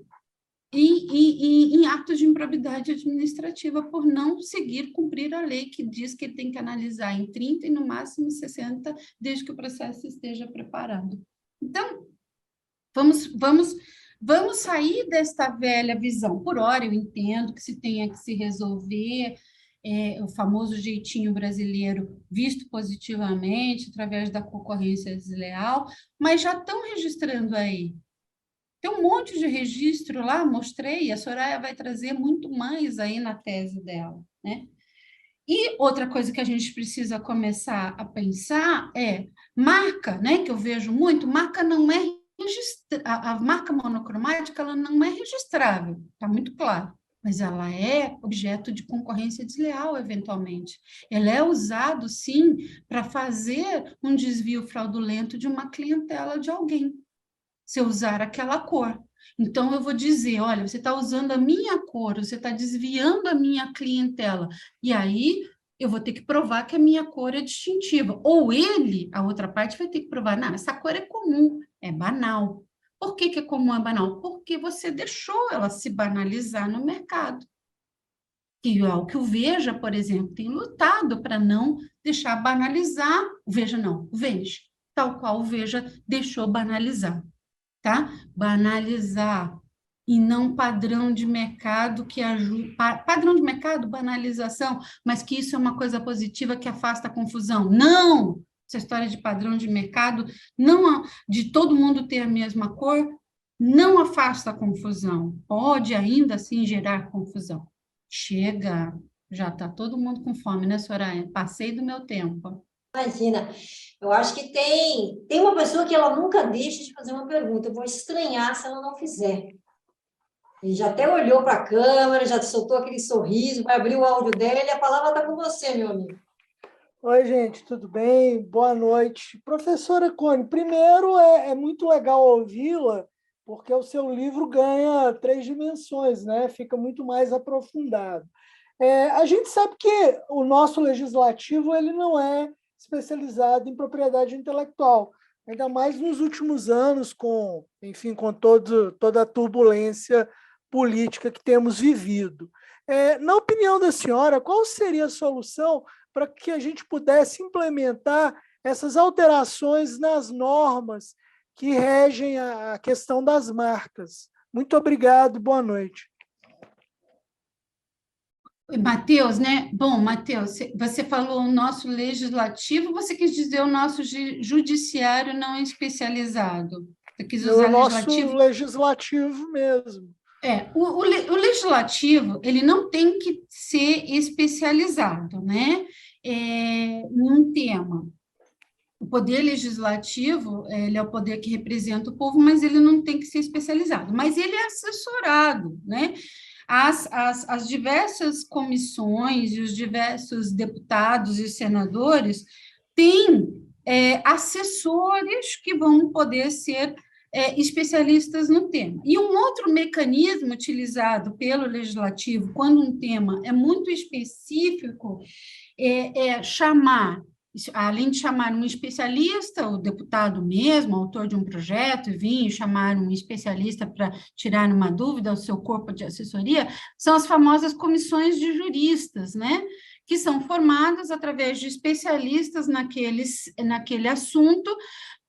e em atos de improbidade administrativa por não cumprir a lei que diz que ele tem que analisar em 30 e no máximo 60, desde que o processo esteja preparado. Então, vamos sair desta velha visão. Por hora, eu entendo que se tenha que se resolver o famoso jeitinho brasileiro visto positivamente através da concorrência desleal, mas já estão registrando aí. Tem um monte de registro lá, mostrei, a Soraya vai trazer muito mais aí na tese dela, né? E outra coisa que a gente precisa começar a pensar é marca, né? Que eu vejo muito, marca não é a marca monocromática ela não é registrável, está muito claro, mas ela é objeto de concorrência desleal, eventualmente. Ela é usada, sim, para fazer um desvio fraudulento de uma clientela de alguém, se eu usar aquela cor. Então, eu vou dizer, olha, você está usando a minha cor, você está desviando a minha clientela, e aí eu vou ter que provar que a minha cor é distintiva. Ou ele, a outra parte, vai ter que provar, não, essa cor é comum, é banal. Por que que é comum, é banal? Porque você deixou ela se banalizar no mercado. Que é o que o Veja, por exemplo, tem lutado para não deixar banalizar, o Veja não, o Vênus, tal qual o Veja deixou banalizar, tá? Banalizar e não padrão de mercado que ajuda, padrão de mercado, banalização, mas que isso é uma coisa positiva que afasta a confusão. Não! Essa história de padrão de mercado, não de todo mundo ter a mesma cor, não afasta a confusão. Pode ainda assim gerar confusão. Chega, já está todo mundo com fome, né, Soraya? Passei do meu tempo. Imagina, eu acho que tem uma pessoa que ela nunca deixa de fazer uma pergunta. Eu vou estranhar se ela não fizer. Ele já até olhou para a câmera, já soltou aquele sorriso, vai abrir o áudio dela e a palavra está com você, meu amigo. Oi, gente, tudo bem? Boa noite. Professora Cone, primeiro é muito legal ouvi-la, porque o seu livro ganha 3 dimensões, né? Fica muito mais aprofundado. A gente sabe que o nosso legislativo ele não é especializado em propriedade intelectual, ainda mais nos últimos anos, enfim, com toda a turbulência política que temos vivido. Na opinião da senhora, qual seria a solução para que a gente pudesse implementar essas alterações nas normas que regem a questão das marcas? Muito obrigado, boa noite. Matheus, né? Bom, Matheus, você falou o nosso legislativo, você quis dizer o nosso judiciário não especializado? Você quis usar o nosso legislativo? Legislativo mesmo. O legislativo, ele não tem que ser especializado, né? Num tema. O poder legislativo, ele é o poder que representa o povo, mas ele não tem que ser especializado. Mas ele é assessorado, né? As diversas comissões e os diversos deputados e senadores têm assessores que vão poder ser especialistas no tema. E um outro mecanismo utilizado pelo legislativo, quando um tema é muito específico, é chamar, além de chamar um especialista, o deputado mesmo, autor de um projeto, e vir chamar um especialista para tirar uma dúvida ao seu corpo de assessoria, são as famosas comissões de juristas, né? Que são formadas através de especialistas naquele assunto,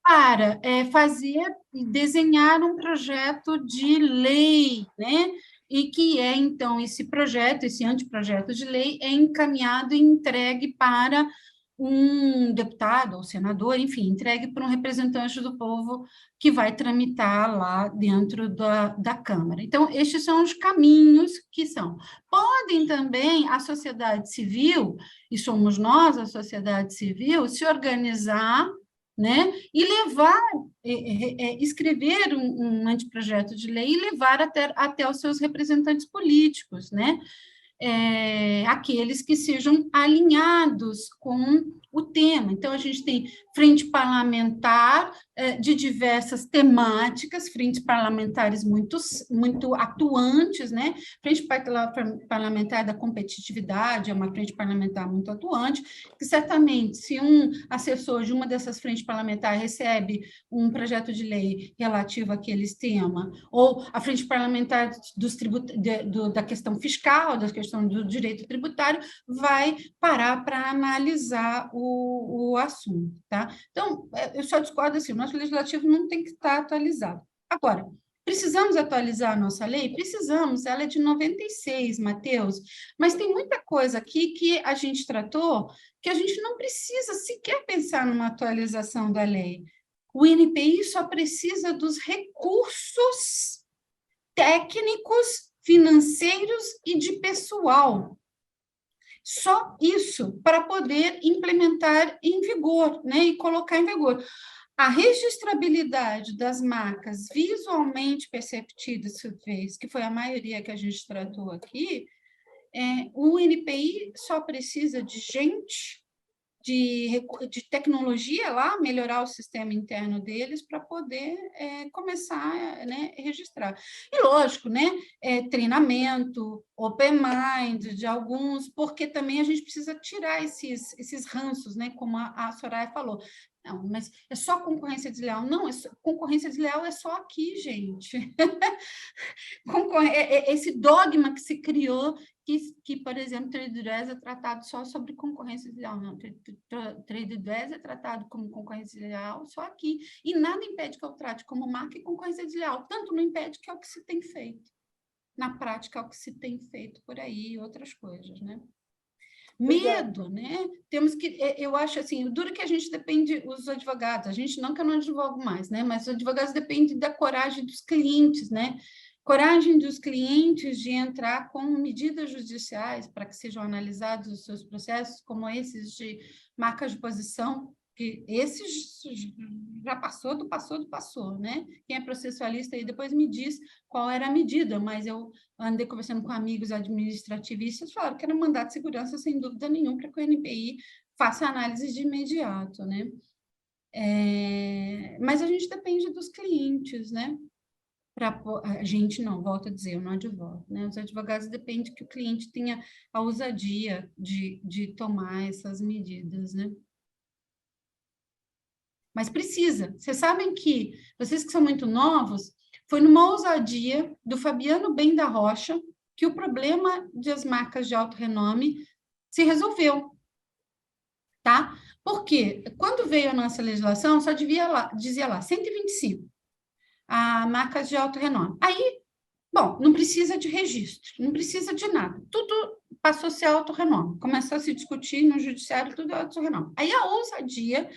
para fazer e desenhar um projeto de lei, né? E que então, esse projeto, esse anteprojeto de lei é encaminhado e entregue para um deputado ou senador, enfim, entregue para um representante do povo que vai tramitar lá dentro da Câmara. Então, estes são os caminhos que são. Podem também a sociedade civil, e somos nós, a sociedade civil, se organizar, né, e escrever um anteprojeto de lei e levar até os seus representantes políticos, né, aqueles que sejam alinhados com o tema. Então, a gente tem frente parlamentar de diversas temáticas, frentes parlamentares muito atuantes, né? Frente parlamentar da competitividade é uma frente parlamentar muito atuante, que certamente, se um assessor de uma dessas frentes parlamentares recebe um projeto de lei relativo àqueles temas, ou a frente parlamentar da questão fiscal, da questão do direito tributário, vai parar para analisar o assunto, tá? Então, eu só discordo assim, o nosso legislativo não tem que estar atualizado. Agora, precisamos atualizar a nossa lei? Precisamos, ela é de 96, Matheus, mas tem muita coisa aqui que a gente tratou que a gente não precisa sequer pensar numa atualização da lei. O INPI só precisa dos recursos técnicos, financeiros e de pessoal. Só isso para poder implementar em vigor, né, e colocar em vigor. A registrabilidade das marcas visualmente perceptíveis, que foi a maioria que a gente tratou aqui, o INPI só precisa de gente, de tecnologia lá, melhorar o sistema interno deles para poder começar, né, a registrar. E lógico, né, treinamento, open mind de alguns, porque também a gente precisa tirar esses ranços, né, como a Soraya falou. Não, mas é só concorrência desleal. Não, concorrência desleal é só aqui, gente. Esse dogma que se criou que, por exemplo, Trade Dress é tratado só sobre concorrência desleal. Não, Trade Dress é tratado como concorrência desleal só aqui. E nada impede que eu trate como marca e concorrência desleal. Tanto não impede que é o que se tem feito. Na prática, é o que se tem feito por aí e outras coisas, né? Medo, né? Temos que, eu acho assim, o duro é que a gente depende, os advogados, a gente não que eu não advogo mais, né? Mas os advogados dependem da coragem dos clientes, né? Coragem dos clientes de entrar com medidas judiciais para que sejam analisados os seus processos, como esses de marcas de posição, que esses já passou, né? Quem é processualista aí depois me diz qual era a medida, mas eu andei conversando com amigos administrativistas, falaram que era mandato de segurança, sem dúvida nenhuma, para que o NPI faça análise de imediato, né? Mas a gente depende dos clientes, né? A gente não, volto a dizer, eu não advogo, né? Os advogados dependem que o cliente tenha a ousadia de tomar essas medidas, né? Mas precisa. Vocês sabem que, vocês que são muito novos, foi numa ousadia do Fabiano Ben da Rocha que o problema das marcas de alto renome se resolveu, tá? Porque quando veio a nossa legislação, só dizia lá 125 a marcas de alto renome. Aí, bom, não precisa de registro, não precisa de nada. Tudo passou a ser alto renome. Começou a se discutir no judiciário, tudo é alto renome. Aí a ousadia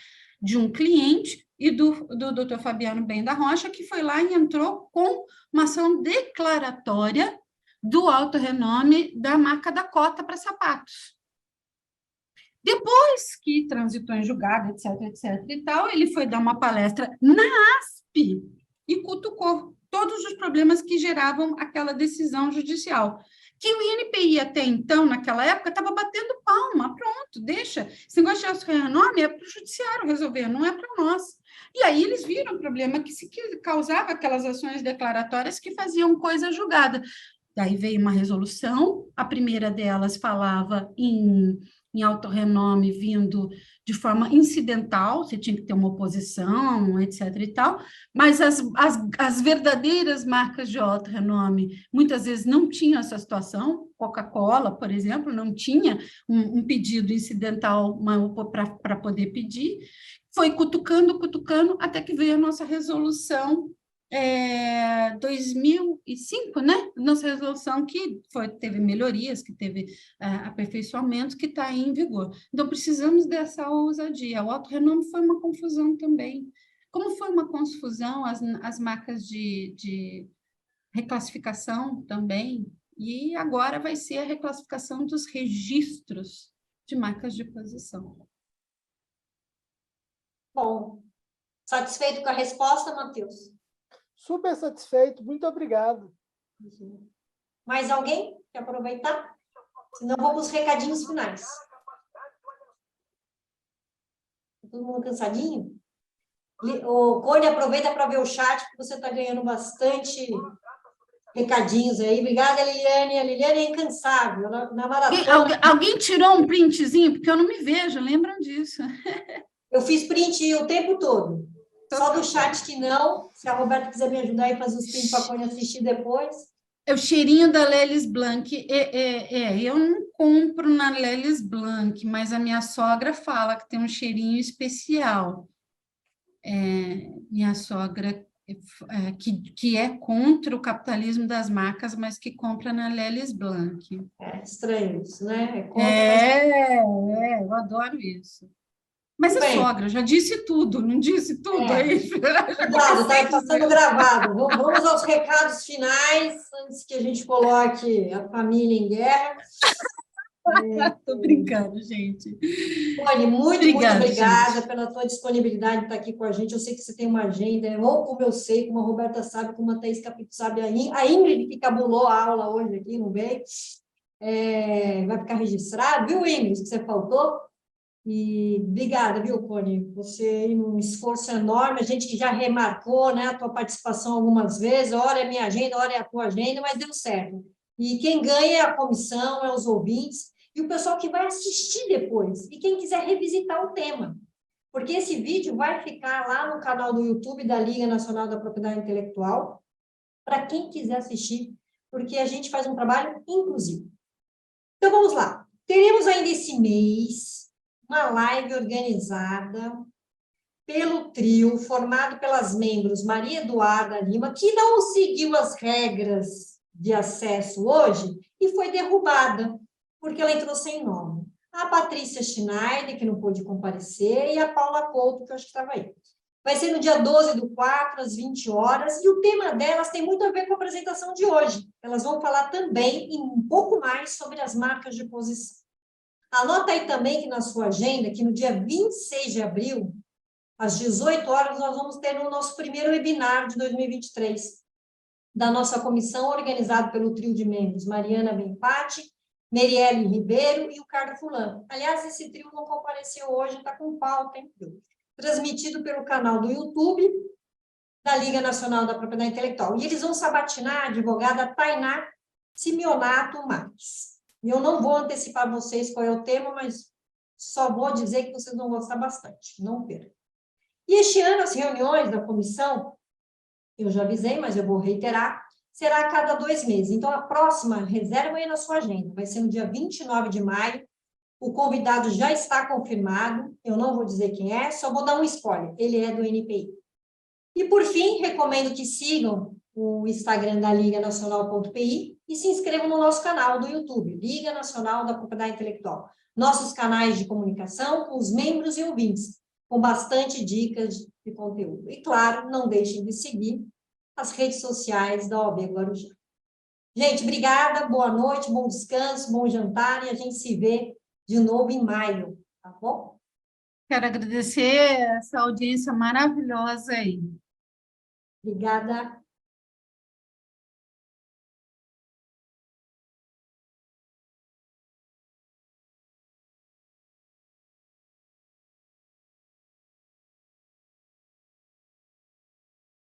de um cliente e do Dr. Fabiano Ben da Rocha, que foi lá e entrou com uma ação declaratória do alto renome da marca Dakota para sapatos. Depois que transitou em julgado, etc. e tal, ele foi dar uma palestra na ASP e cutucou todos os problemas que geravam aquela decisão judicial. Que o INPI até então, naquela época, estava batendo palma, pronto, deixa. Esse negócio de alto renome é para o judiciário resolver, não é para nós. E aí eles viram o problema que causava aquelas ações declaratórias que faziam coisa julgada. Daí veio uma resolução, a primeira delas falava em alto renome vindo de forma incidental, você tinha que ter uma oposição, etc. e tal, mas as verdadeiras marcas de alto renome muitas vezes não tinham essa situação. Coca-Cola, por exemplo, não tinha um pedido incidental para poder pedir. Foi cutucando, até que veio a nossa resolução 2005, né? Nossa resolução que teve melhorias, que teve aperfeiçoamentos, que está em vigor. Então, precisamos dessa ousadia. O alto renome foi uma confusão também. Como foi uma confusão as marcas de reclassificação também, e agora vai ser a reclassificação dos registros de marcas de posição. Bom, satisfeito com a resposta, Matheus? Super satisfeito, muito obrigado. Mais alguém quer aproveitar? Senão, vamos para os recadinhos finais. Todo mundo cansadinho? O Cone, aproveita para ver o chat, porque você está ganhando bastante recadinhos aí. Obrigada, Liliane. A Liliane é incansável. Na maratona. Alguém tirou um printzinho? Porque eu não me vejo, lembram disso? Eu fiz print o tempo todo. Só do chat que não. Se a Roberta quiser me ajudar e fazer os prints para a Cone assistir depois. É o cheirinho da Lelis Blanc. Eu não compro na Lelis Blanc, mas a minha sogra fala que tem um cheirinho especial. Minha sogra, que é contra o capitalismo das marcas, mas que compra na Lelis Blanc. É estranho isso, né? É contra, eu adoro isso. Mas Bem, sogra, já disse tudo, não disse tudo aí? Cuidado, está passando gravado. Vamos aos recados finais, antes que a gente coloque a família em guerra. Estou brincando, gente. Cone, muito obrigada gente. pela tua disponibilidade de estar aqui com a gente. Eu sei que você tem uma agenda, ou como eu sei, como a Roberta sabe, como a Thaís Capito sabe, a Ingrid, que cabulou a aula hoje aqui, não veio, vai ficar registrado, viu, Ingrid, que você faltou? E obrigada, viu, Cone? Você aí num esforço enorme, a gente que já remarcou, né, a tua participação algumas vezes, ora é minha agenda, ora é a tua agenda, mas deu certo. E quem ganha é a comissão, é os ouvintes, e o pessoal que vai assistir depois, e quem quiser revisitar o tema. Porque esse vídeo vai ficar lá no canal do YouTube da Liga Nacional da Propriedade Intelectual, para quem quiser assistir, porque a gente faz um trabalho inclusivo. Então, vamos lá. Teremos ainda esse mês uma live organizada pelo trio, formado pelas membros Maria Eduarda Lima, que não seguiu as regras de acesso hoje e foi derrubada, porque ela entrou sem nome. A Patrícia Schneider, que não pôde comparecer, e a Paula Couto, que eu acho que estava aí. Vai ser no dia 12/4, às 20 horas, e o tema delas tem muito a ver com a apresentação de hoje. Elas vão falar também e um pouco mais sobre as marcas de posição. Anota aí também que na sua agenda, que no dia 26 de abril, às 18 horas, nós vamos ter o nosso primeiro webinar de 2023, da nossa comissão, organizado pelo trio de membros Mariana Benpati, Merielle Ribeiro e o Carlos Fulano. Aliás, esse trio não compareceu hoje, está com pauta, hein? Transmitido pelo canal do YouTube da Liga Nacional da Propriedade Intelectual. E eles vão sabatinar a advogada Tainá Simeonato Marques. E eu não vou antecipar vocês qual é o tema, mas só vou dizer que vocês vão gostar bastante, não percam. E este ano, as reuniões da comissão, eu já avisei, mas eu vou reiterar, será a cada 2 meses. Então, a próxima, reserva aí na sua agenda, vai ser no dia 29 de maio, o convidado já está confirmado, eu não vou dizer quem é, só vou dar um spoiler, ele é do NPI. E, por fim, recomendo que sigam o Instagram da Liga Nacional.pi e se inscrevam no nosso canal do YouTube, Liga Nacional da Propriedade Intelectual. Nossos canais de comunicação com os membros e ouvintes, com bastante dicas de conteúdo. E, claro, não deixem de seguir as redes sociais da OAB Guarujá. Gente, obrigada, boa noite, bom descanso, bom jantar, e a gente se vê de novo em maio, tá bom? Quero agradecer essa audiência maravilhosa aí. Obrigada.